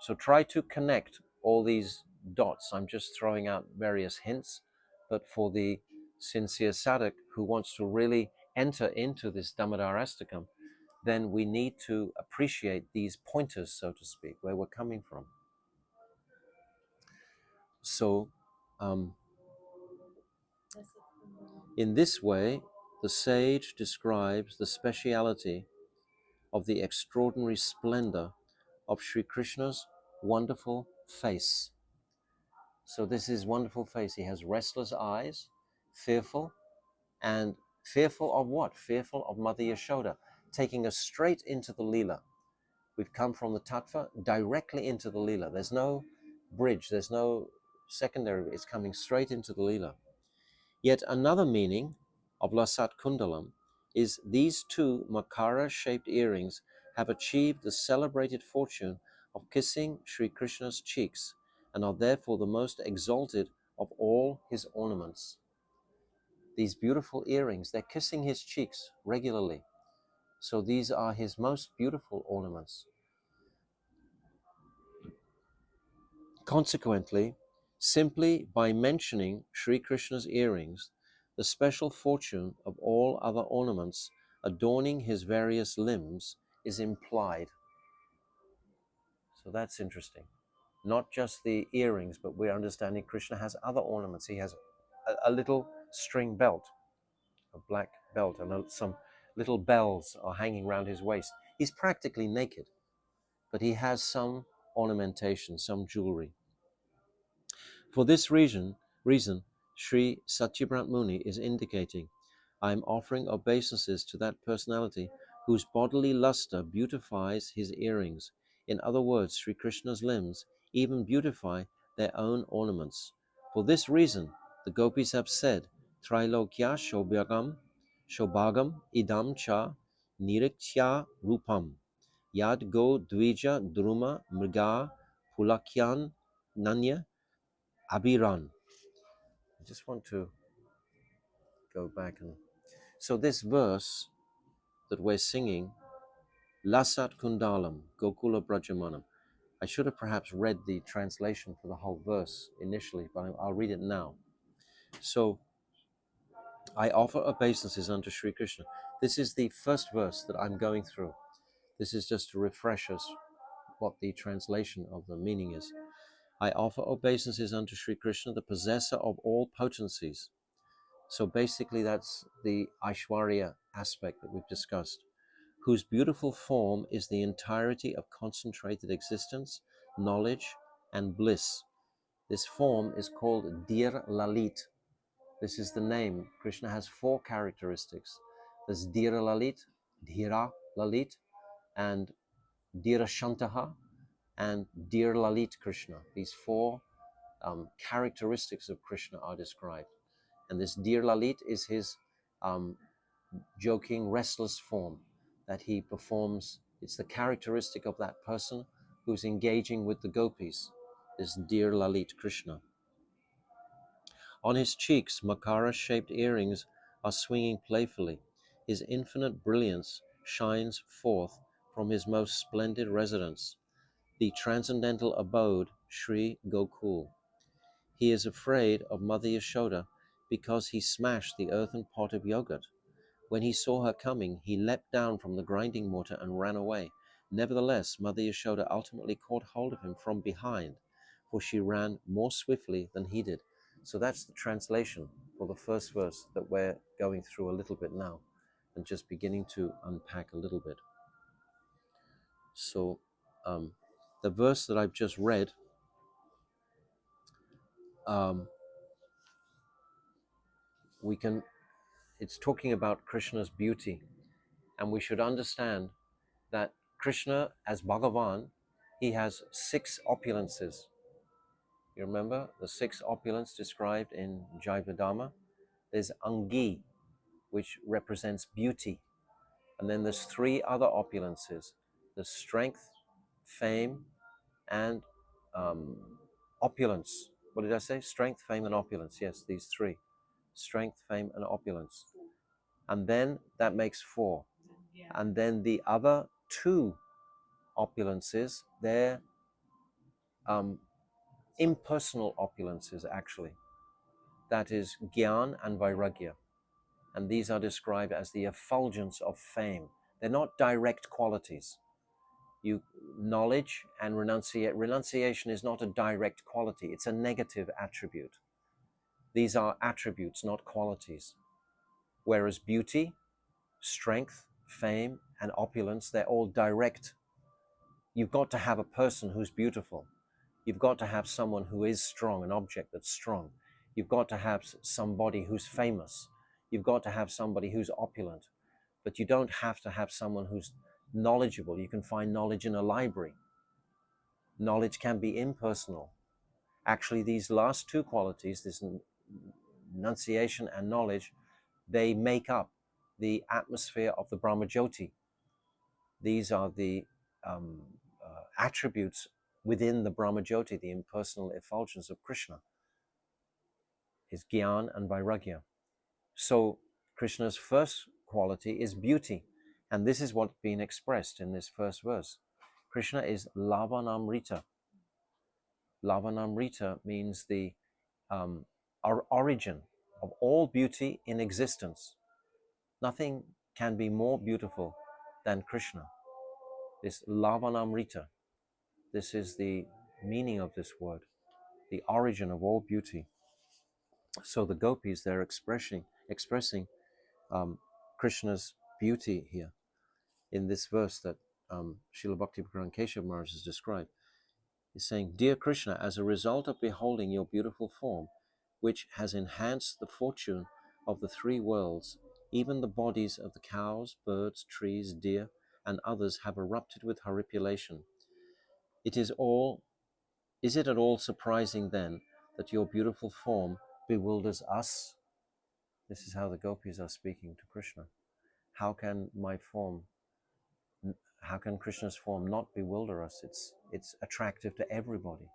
So try to connect all these dots. I'm just throwing out various hints, but for the sincere sadhak who wants to really enter into this Damodarashtakam, then we need to appreciate these pointers, so to speak, where we're coming from. So, in this way, the sage describes the speciality of the extraordinary splendor of Sri Krishna's wonderful face. So this is wonderful face. He has restless eyes, fearful, and fearful of what? Fearful of Mother Yashoda, taking us straight into the Leela. We've come from the Tattva directly into the Leela. There's no bridge, there's no secondary, it's coming straight into the Leela. Yet another meaning of Lasat Kundalam is these two Makara-shaped earrings have achieved the celebrated fortune of kissing Sri Krishna's cheeks and are therefore the most exalted of all his ornaments. These beautiful earrings, they're kissing his cheeks regularly. So these are his most beautiful ornaments. Consequently, simply by mentioning Sri Krishna's earrings, the special fortune of all other ornaments adorning his various limbs is implied. So that's interesting. Not just the earrings, but we're understanding Krishna has other ornaments. He has a little string belt, a black belt, and some little bells are hanging around his waist. He's practically naked, but he has some ornamentation, some jewelry. For this reason, Sri Satyabrant Muni is indicating, I am offering obeisances to that personality whose bodily luster beautifies his earrings. In other words, Sri Krishna's limbs even beautify their own ornaments. For this reason, the gopis have said, Trailokya Shobhagam Idam Cha Niriktya Rupam Yad Go Dvija Druma Mriga Pulakyan Nanya Abiran. I just want to go back and... So this verse that we're singing, Lasat Kundalam, Gokula Brajamanam, I should have perhaps read the translation for the whole verse initially, but I'll read it now. So, I offer obeisances unto Sri Krishna. This is the first verse that I'm going through. This is just to refresh us what the translation of the meaning is. I offer obeisances unto Sri Krishna, the possessor of all potencies. So basically that's the Aishwarya aspect that we've discussed, whose beautiful form is the entirety of concentrated existence, knowledge, and bliss. This form is called Dhir Lalit. This is the name. Krishna has 4 characteristics. There's Dhir Lalit, Dhira Lalit, and Dhira Shantaha, and Dhir Lalit Krishna. These 4 characteristics of Krishna are described. And this Dhir Lalit is his joking, restless form that he performs. It's the characteristic of that person who's engaging with the gopis, this Dhir Lalit Krishna. On his cheeks, Makara-shaped earrings are swinging playfully. His infinite brilliance shines forth from his most splendid residence, the transcendental abode, Sri Gokul. He is afraid of Mother Yashoda because he smashed the earthen pot of yogurt. When he saw her coming, he leapt down from the grinding mortar and ran away. Nevertheless, Mother Yashoda ultimately caught hold of him from behind, for she ran more swiftly than he did. So that's the translation for the first verse that we're going through a little bit now and just beginning to unpack a little bit. So the verse that I've just read, it's talking about Krishna's beauty, and we should understand that Krishna, as Bhagavan, he has 6 opulences. You remember the 6 opulence described in Jivadhamma? There's Angi, which represents beauty. And then there's 3 other opulences. There's strength, fame, and opulence. What did I say? Strength, fame, and opulence. Yes, these 3. Strength, fame, and opulence. And then that makes 4. And then the other 2 opulences, they're impersonal opulences, actually. That is Gyan and Vairagya. And these are described as the effulgence of fame. They're not direct qualities. Knowledge and renunciation is not a direct quality. It's a negative attribute. These are attributes, not qualities. Whereas beauty, strength, fame, and opulence, they're all direct. You've got to have a person who's beautiful. You've got to have someone who is strong, an object that's strong. You've got to have somebody who's famous. You've got to have somebody who's opulent. But you don't have to have someone who's knowledgeable. You can find knowledge in a library. Knowledge can be impersonal. Actually, these last two qualities, this enunciation and knowledge, they make up the atmosphere of the Brahmajyoti. These are the attributes within the Brahmajyoti, the impersonal effulgence of Krishna, is Gyan and Vairagya. So Krishna's first quality is beauty, and this is what's being expressed in this first verse. Krishna is Lavanamrita. Lavanamrita means the origin of all beauty in existence. Nothing can be more beautiful than Krishna. This Lavanamrita, this is the meaning of this word, the origin of all beauty. So the gopis, they're expressing Krishna's beauty here in this verse that Srila Bhakti-Bhagavan Keshav Maharaj has described. He's saying, "Dear Krishna, as a result of beholding your beautiful form, which has enhanced the fortune of the three worlds, even the bodies of the cows, birds, trees, deer, and others have erupted with horripilation. Is it at all surprising then that your beautiful form bewilders us?" This is how the gopis are speaking to Krishna. How can Krishna's form not bewilder us? It's attractive to everybody.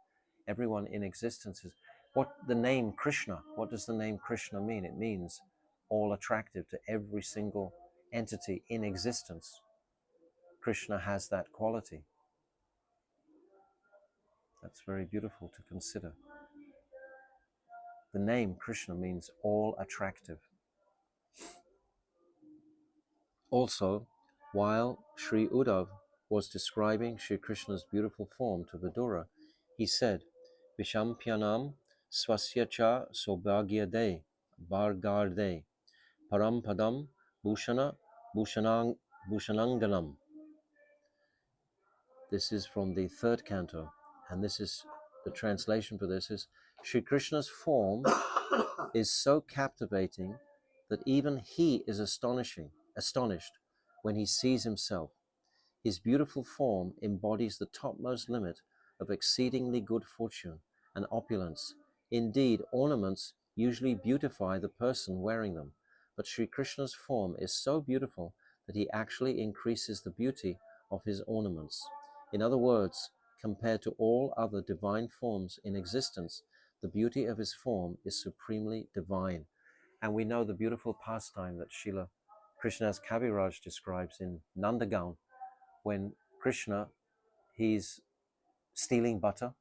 Everyone in existence is. What the name Krishna, what does the name Krishna mean? It means all attractive to every single entity in existence. Krishna has that quality. That's very beautiful to consider. The name Krishna means all attractive. Also, while Sri Uddhav was describing Sri Krishna's beautiful form to Vidura, he said, "Vishampyanam swasyacha sobhagyade bhargarde parampadam bhushananganam." This is from the third canto, and this is the translation for this is, Sri Krishna's form is so captivating that even he is astonished when he sees himself. His beautiful form embodies the topmost limit of exceedingly good fortune and opulence. Indeed, ornaments usually beautify the person wearing them, but Sri Krishna's form is so beautiful that he actually increases the beauty of his ornaments. In other words, compared to all other divine forms in existence, the beauty of his form is supremely divine. And we know the beautiful pastime that Srila Krishnadas Kaviraj describes in Nandagaon, when Krishna, he's stealing butter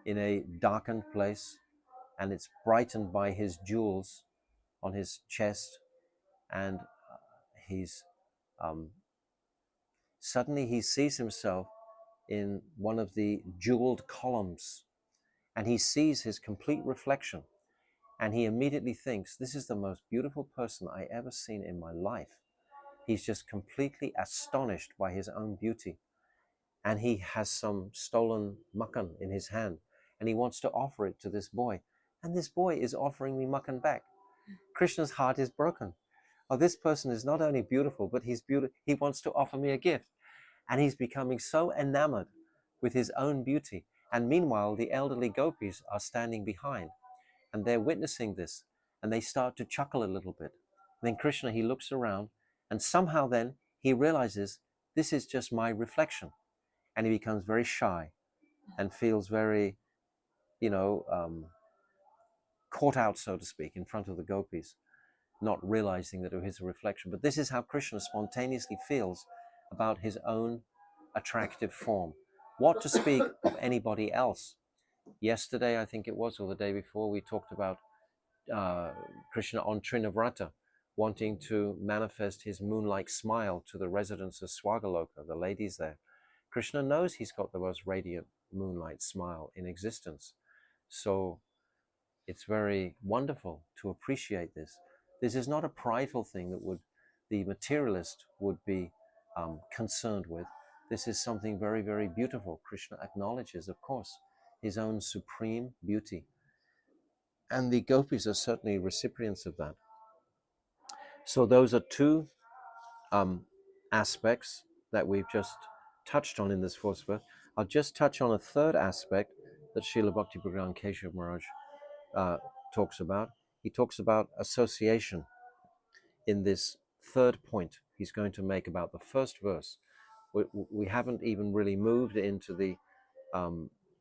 in a darkened place, and it's brightened by his jewels on his chest, and he's suddenly he sees himself in one of the jeweled columns, and he sees his complete reflection, and he immediately thinks, this is the most beautiful person I ever seen in my life. He's just completely astonished by his own beauty. And he has some stolen makhan in his hand, and he wants to offer it to this boy. And this boy is offering me makhan back. Krishna's heart is broken. Oh, this person is not only beautiful, but he wants to offer me a gift. And he's becoming so enamored with his own beauty. And meanwhile, the elderly gopis are standing behind, and they're witnessing this, and they start to chuckle a little bit. And then Krishna, he looks around, and somehow then he realizes, this is just my reflection. And he becomes very shy and feels very, caught out, so to speak, in front of the gopis, not realizing that it is a reflection. But this is how Krishna spontaneously feels about his own attractive form. What to speak of anybody else? Yesterday, I think it was, or the day before, we talked about uh, Krishna on Srngaravata, wanting to manifest his moon-like smile to the residents of Swagaloka, the ladies there. Krishna knows he's got the most radiant moonlight smile in existence. So it's very wonderful to appreciate this. This is not a prideful thing that the materialist would be concerned with. This is something very, very beautiful. Krishna acknowledges, of course, his own supreme beauty. And the gopis are certainly recipients of that. So those are two aspects that we've just touched on in this fourth verse. I'll just touch on a third aspect that Srila Bhakti Bhagwan Keshav Maharaj talks about. He talks about association in this third point he's going to make about the first verse. We haven't even really moved into the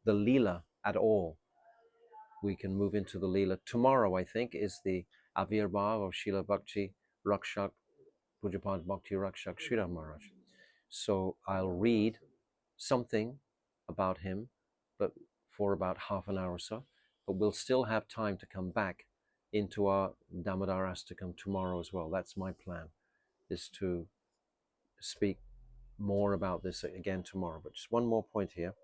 Leela at all. We can move into the Leela. Tomorrow, I think, is the Avirbhav of Srila Bhakti Rakshak, Pujapad Bhakti Rakshak Sridhar Maharaj. So I'll read something about him, but for about half an hour or so. But we'll still have time to come back into our Damodarashtakam tomorrow as well. That's my plan, is to speak more about this again tomorrow. But just one more point here.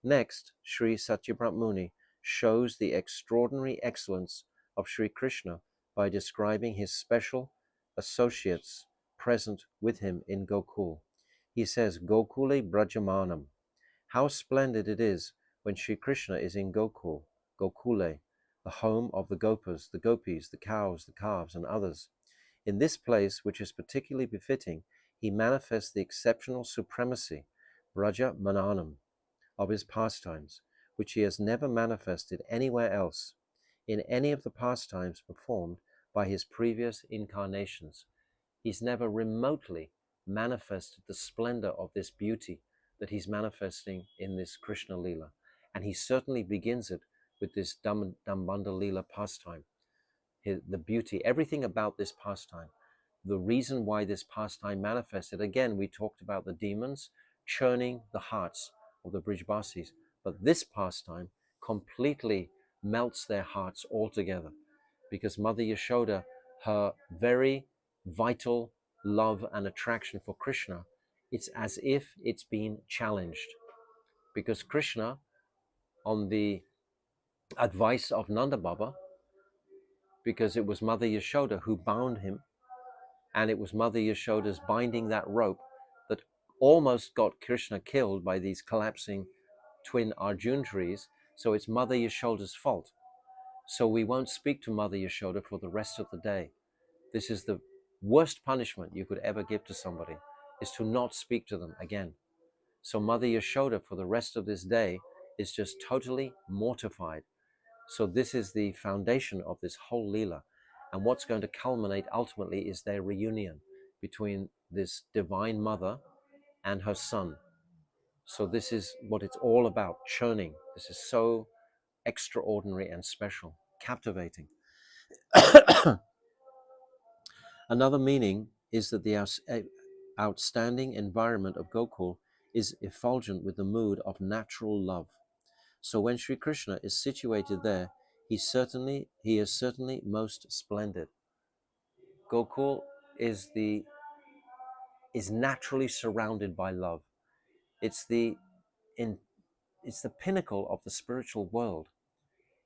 Next, Sri Satyabrat Muni shows the extraordinary excellence of Sri Krishna by describing his special associates present with him in Gokul. He says, Gokule Brajamanam. How splendid it is when Sri Krishna is in Gokul, Gokule, the home of the Gopas, the Gopis, the cows, the calves, and others. In this place, which is particularly befitting, he manifests the exceptional supremacy, Vraja-mandanam, of his pastimes, which he has never manifested anywhere else, in any of the pastimes performed by his previous incarnations. He's never remotely manifested the splendor of this beauty that he's manifesting in this Krishna Leela. And he certainly begins it with this Dambanda Leela pastime. The beauty, everything about this pastime, the reason why this pastime manifested. Again, we talked about the demons churning the hearts of the Brijbasis, but this pastime completely melts their hearts altogether, because Mother Yashoda, her very vital love and attraction for Krishna, it's as if it's been challenged, because Krishna, on the advice of Nanda Baba, because it was Mother Yashoda who bound him, and it was Mother Yashoda's binding that rope that almost got Krishna killed by these collapsing twin Arjun trees. So it's Mother Yashoda's fault. So we won't speak to Mother Yashoda for the rest of the day. This is the worst punishment you could ever give to somebody, is to not speak to them again. So Mother Yashoda for the rest of this day is just totally mortified. So this is the foundation of this whole Leela. And what's going to culminate ultimately is their reunion between this divine mother and her son. So this is what it's all about, churning. This is so extraordinary and special, captivating. Another meaning is that the outstanding environment of Gokul is effulgent with the mood of natural love. So when Sri Krishna is situated there, he is certainly most splendid. Gokul is naturally surrounded by love. It's the pinnacle of the spiritual world,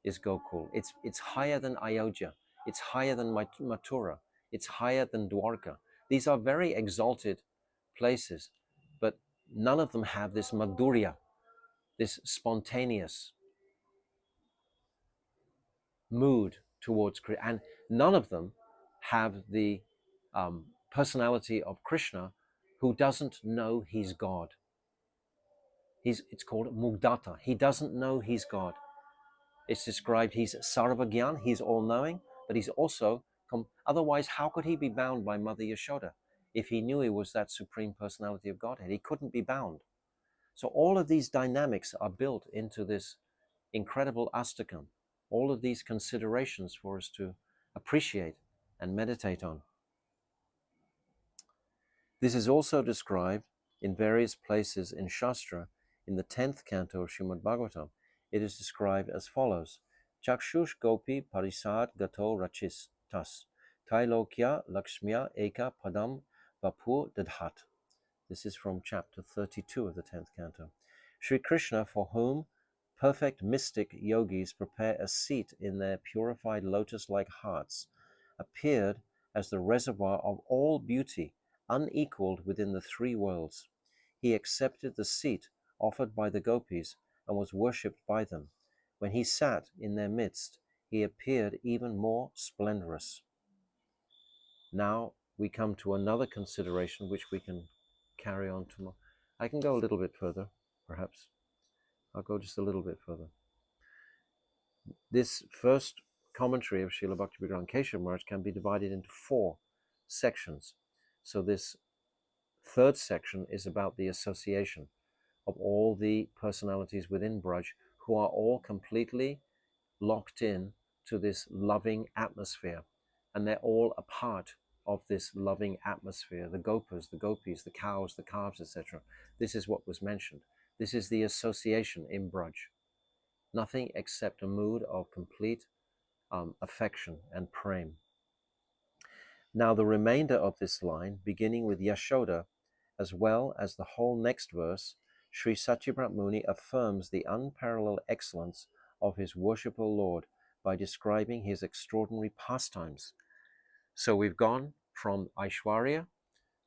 is Gokul. It's higher than Ayodhya. It's higher than Mathura. It's higher than Dwarka. These are very exalted places, but none of them have this madhurya, this spontaneous mood towards Krishna, and none of them have the personality of Krishna, who doesn't know he's God. It's called Mugdata. He doesn't know he's God. It's described he's Sarvagyan, he's all-knowing, but he's also, otherwise how could he be bound by Mother Yashoda? If he knew he was that supreme personality of Godhead, he couldn't be bound. So all of these dynamics are built into this incredible Astakam. All of these considerations for us to appreciate and meditate on. This is also described in various places in Shastra, in the 10th canto of Srimad Bhagavatam, it is described as follows. Chakshush gopi parisad gato rachis tas. Tailokya lakshmya eka padam vapur dadhat. This is from chapter 32 of the 10th canto. Sri Krishna, for whom perfect mystic yogis prepare a seat in their purified lotus-like hearts, appeared as the reservoir of all beauty, unequaled within the three worlds. He accepted the seat offered by the gopis and was worshipped by them. When he sat in their midst, he appeared even more splendorous. Now we come to another consideration which we can carry on tomorrow. I can go a little bit further, perhaps. I'll go just a little bit further. This first commentary of Srila Bhakti-Vedanta Keshav Maharaj can be divided into 4 sections. So this third section is about the association of all the personalities within Braj who are all completely locked in to this loving atmosphere, and they're all a part of this loving atmosphere. The gopas, the gopis, the cows, the calves, etc. This is what was mentioned. This is the association in Braj. Nothing except a mood of complete affection and prem. Now the remainder of this line, beginning with Yashoda, as well as the whole next verse, Sri Satyabrat Muni affirms the unparalleled excellence of his worshipful Lord by describing his extraordinary pastimes. So we've gone from Aishwarya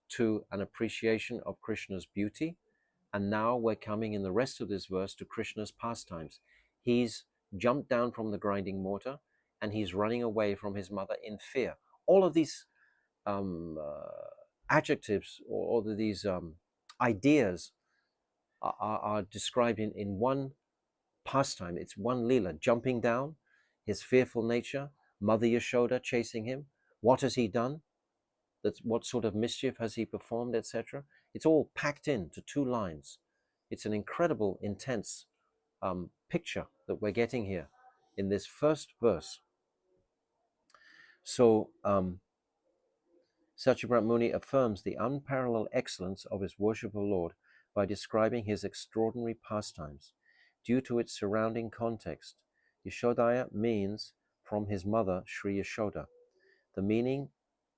to an appreciation of Krishna's beauty, and now we're coming in the rest of this verse to Krishna's pastimes. He's jumped down from the grinding mortar and he's running away from his mother in fear. All of these adjectives or these ideas are described in one pastime. It's one lila, jumping down, his fearful nature, Mother Yashoda chasing him. What has he done? What sort of mischief has he performed, etc.? It's all packed into 2 lines. It's an incredible, intense picture that we're getting here in this first verse. So Satyabrat Muni affirms the unparalleled excellence of his worshipful Lord by describing his extraordinary pastimes. Due to its surrounding context, Yashodaya means from his mother, Sri Yashoda. The meaning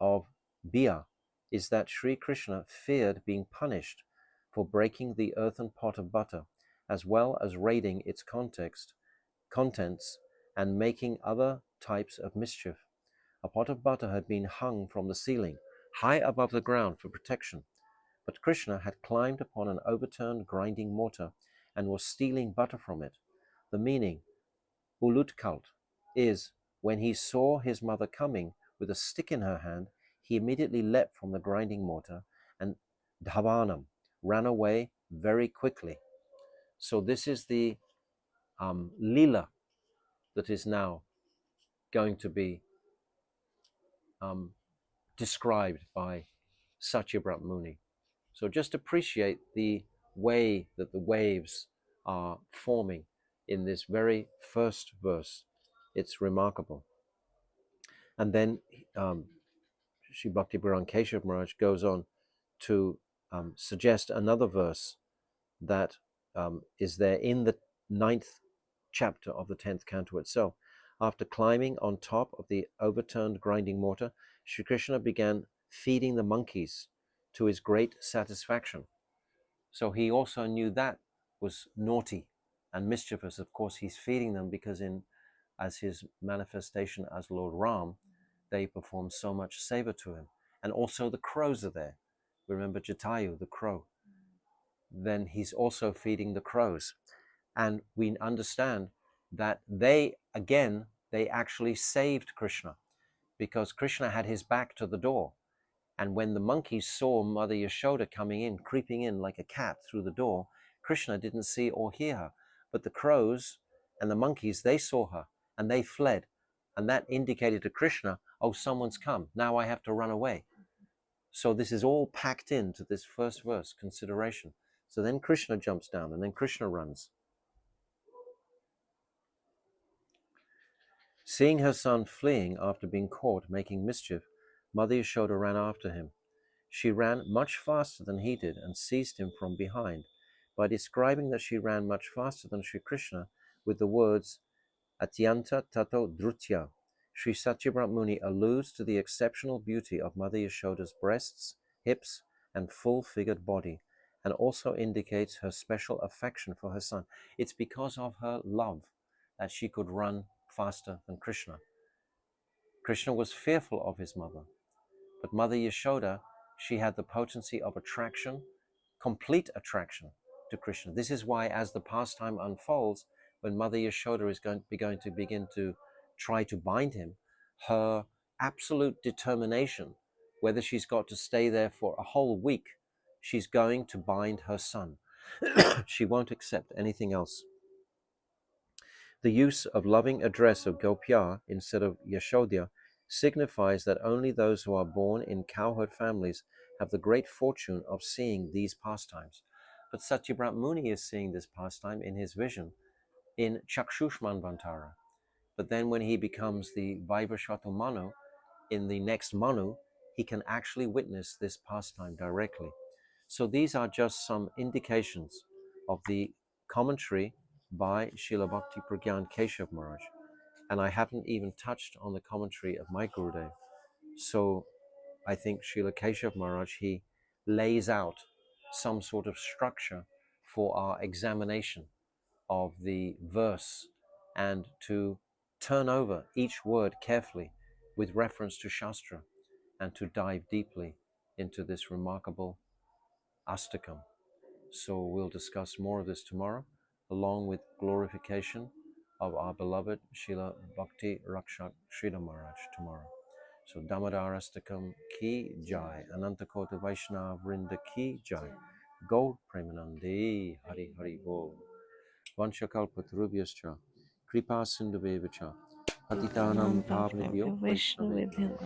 of Bia is that Sri Krishna feared being punished for breaking the earthen pot of butter, as well as raiding its contents and making other types of mischief. A pot of butter had been hung from the ceiling, high above the ground for protection, but Krishna had climbed upon an overturned grinding mortar and was stealing butter from it. The meaning, Ulutkalt, is when he saw his mother coming with a stick in her hand, he immediately leapt from the grinding mortar and dhavanam, ran away very quickly. So this is the lila that is now going to be described by Satyabrat Muni. So just appreciate the way that the waves are forming in this very first verse. It's remarkable. And then Sri Bhakti Bharan Keshav Maharaj goes on to suggest another verse that is there in the 9th chapter of the 10th canto itself. After climbing on top of the overturned grinding mortar, Sri Krishna began feeding the monkeys to his great satisfaction. So he also knew that was naughty and mischievous. Of course, he's feeding them because as his manifestation as Lord Ram, they perform so much seva to him. And also the crows are there. Remember Jatayu, the crow. Then he's also feeding the crows. And we understand that they actually saved Krishna because Krishna had his back to the door. And when the monkeys saw Mother Yashoda coming in, creeping in like a cat through the door, Krishna didn't see or hear her. But the crows and the monkeys, they saw her and they fled. And that indicated to Krishna, oh, someone's come. Now I have to run away. So this is all packed into this first verse, consideration. So then Krishna jumps down and then Krishna runs. Seeing her son fleeing after being caught making mischief, Mother Yashoda ran after him. She ran much faster than he did and seized him from behind. By describing that she ran much faster than Sri Krishna, with the words Atyanta Tato Drutya. Sri Satyabrat Muni alludes to the exceptional beauty of Mother Yashoda's breasts, hips, and full-figured body, and also indicates her special affection for her son. It's because of her love that she could run faster than Krishna. Krishna was fearful of his mother, but Mother Yashoda, she had the potency of attraction, complete attraction to Krishna. This is why, as the pastime unfolds, when Mother Yashoda is going to begin to try to bind him, her absolute determination, whether she's got to stay there for a whole week, she's going to bind her son. She won't accept anything else. The use of loving address of Gopya instead of Yashodhya signifies that only those who are born in cowherd families have the great fortune of seeing these pastimes. But Satyabrat Muni is seeing this pastime in his vision in Chakshushmanvantara. But then when he becomes the Vaivashvata Manu, in the next Manu, he can actually witness this pastime directly. So these are just some indications of the commentary by Srila Bhakti Pragyan Keshav Maharaj. And I haven't even touched on the commentary of my Gurudev. So I think Srila Keshav Maharaj, he lays out some sort of structure for our examination of the verse and to turn over each word carefully with reference to Shastra and to dive deeply into this remarkable Astakam. So we'll discuss more of this tomorrow, along with glorification of our beloved Srila Bhakti Rakshak Sridhar Maharaj tomorrow. So Damodarashtakam ki jai, Anantakota Vaishnava Vrinda ki jai, Gaur Premanande Hari Hari Bol. Vanchakalpatarubhyascha, Kripa Sindhuvevacha, Patitanam Pavanebhyo Vaishnavebhyo.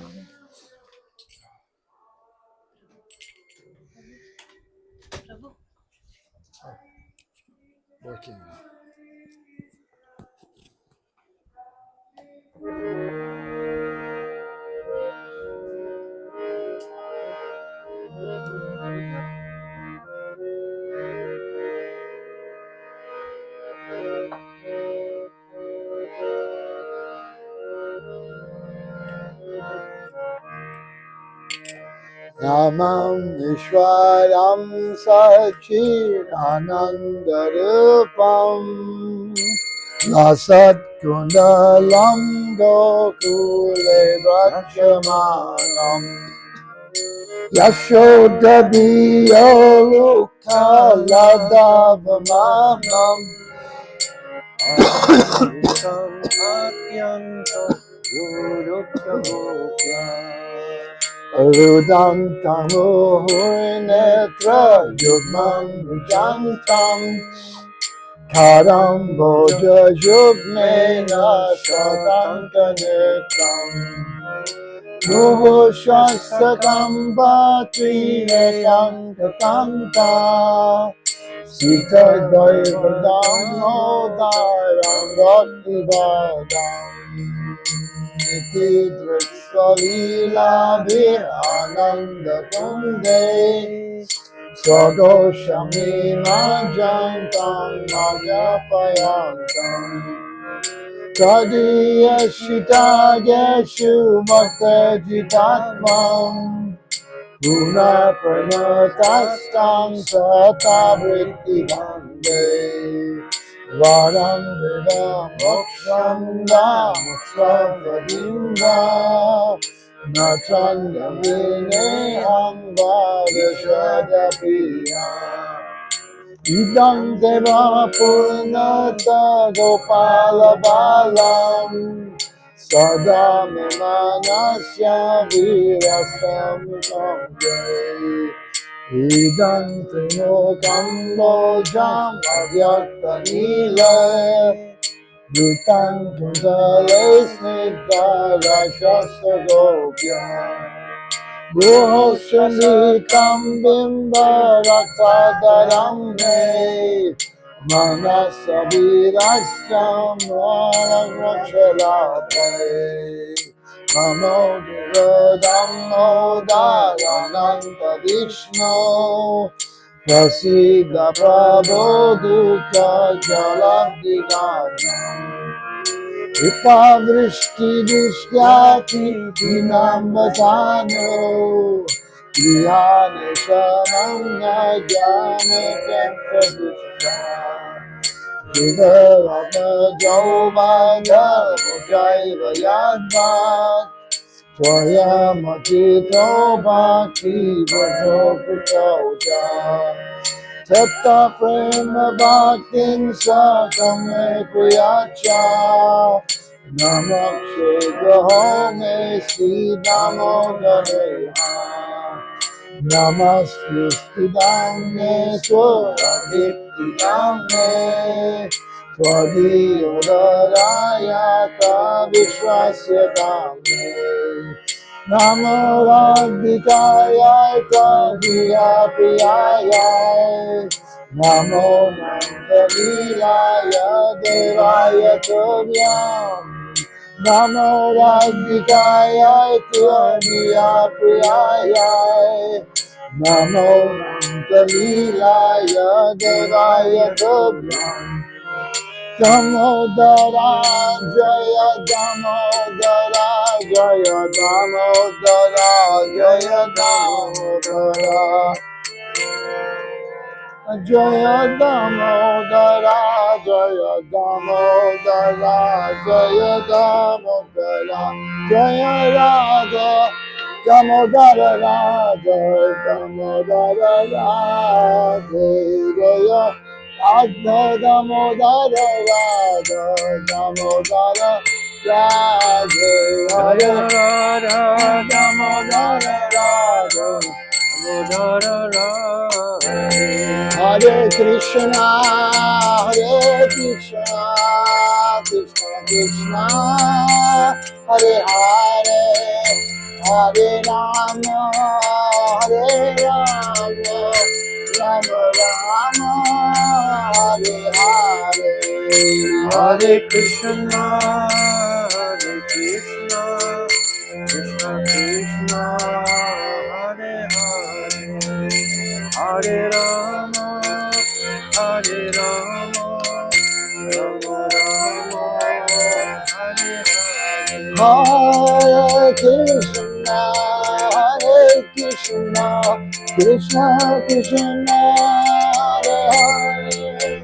Working. Namam Vishwaram Sachidanandarupam Lasat Kundalam Gokule Vraja-mandalam Yashodabiyalukaladavamanam Ayantam Atyantam Gurutya Rudam Tamuhunetra Yugman Vijantam Karam Boja Yugmena Shatankanetam Muhushasakam Bhatinayam Katanta Sita Vaivadam Odaram Bhaktivadam Niti Dritsalila Ananda Kunde Swagoshami Majantam Majapayantam Tadiyashita Yeshu Bhaktajitatmam Guna Pranatastam Satavriti Vande Varam Veda Moksham Mokshvadimva Nachanda Vineham Vadashadapiya Idam Deva Purnata Gopala Balam Sada Memanasya Virastam Samjay Idam Trimokam Bojam Avyakta Nila Dutam Kundale Snigdha Rashasta Gopya Goshamitam Bimba Raktadaram Me Manasavirastam Ranagvachalate Namo Duradam Odarananta Vishnu Prasida Prabhu Dukha Jalabdiganam Vipa Vrishti Vishyati Vinambasano Dhyane Shananga Jnane Pratishtha Vivarama Jaumana Mujaiva Yadvat Swayamachito Bhakti Vajo Pritauja Satta Prema Bhaktin Sakame Priyacha Namakshe Grahome Sri Damodarashtakam Namaste Swadiptidamne Swadiyodharayata Vishwasya Damne Namo Radhikaya Tadiya Priyaya Namo Nandanilaya Devaya Tovyam Namo Radhikaya Tadiya Priyaya Namo Nandanilaya Devaya Tovyam Damodara Jaya Damodara Jaya Damodara Jaya Damodara Jaya Damodara Jaya Damodara Jaya Damodara Jaya Radha Damodara Radha Damodara Radha Jaya Radha Damodara Radha Damodara Radha Jaya Radha Damodara Radha Hare Krishna, Hare Krishna, Krishna Krishna, Hare Hare, Hare Rama, Hare Rama, Rama Rama, Hare Hare, Hare Krishna, Hare Krishna, Krishna Krishna, Hare Hare, Hare Rama, Hare Rama, Rama Rama, Hare Hare. Hare Krishna, Hare Krishna, Krishna Krishna, Hare Hare,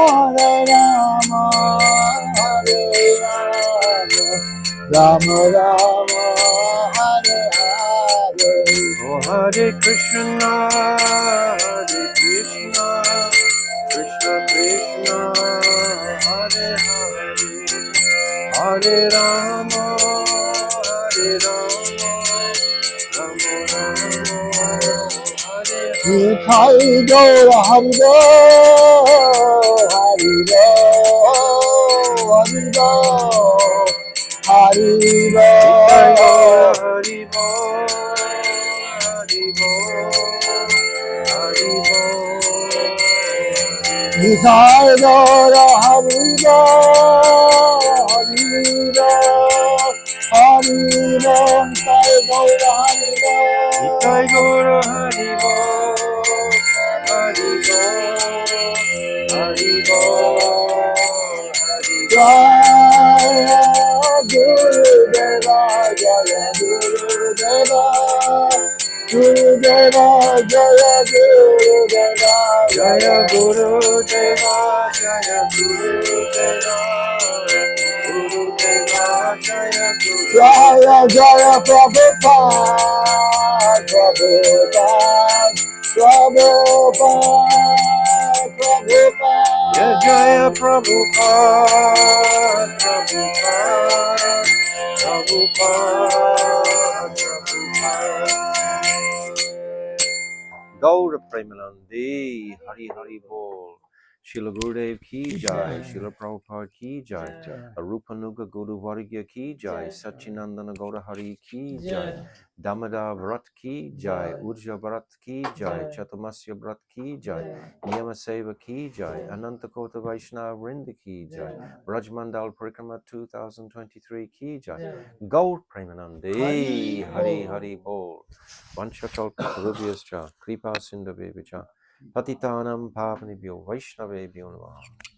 Hare Rama, Hare Rama, Rama Rama, Hare Hare. Oh Hare Krishna, Hare Krishna, Krishna Krishna, Hare Hare, Hare Rama, Hare Rama, Rama Rama, Hare Hare. Nitai Gaura Hari Bo, Hari Bo, Hari Bo, Hari Bo, Hari Bo, Hari Bo, Hari Bo. Nitai Gaura Hari Bo, Hari Bo, Hari Bo, Nitai Gaura Hari Bo, Nitai Gaura Hari Bo, Hari Bo, Hari Bo, Hari Bo. Jaya Gurudeva, Jaya Gurudeva, Gurudeva, Jaya Gurudeva, Jaya Gurudeva, Jaya Gurudeva, Gurudeva, Jaya Gurudeva. Jaya Jaya Prabhupada, Prabhupada, Prabhupada, Prabhupada. Jaya Jaya Prabhupada, Prabhupada, Prabhupada, Prabhupada. Gaura Premanandi, Hari Hari Bol. Srila Gurudev ki jai, Srila Prabhupada ki jai, Arupanuga Guru Vargya ki jai, Sachinandana Gaura Hari ki jai, Damodar Vrat ki jai, Urja Vrat ki jai, Chatumasya Vrat ki jai, Niyama Seva ki jai, Anantakota Vaishnava Vrinda ki jai, Vraja-mandala Parikrama 2023 ki jai, Gaur Premanandi, Hari Hari Bol. Vanchakalpa Rubhyascha, Kripa Sindhavevcha, Patitanam pavanebhyo Vaishnavebhyo Namaha.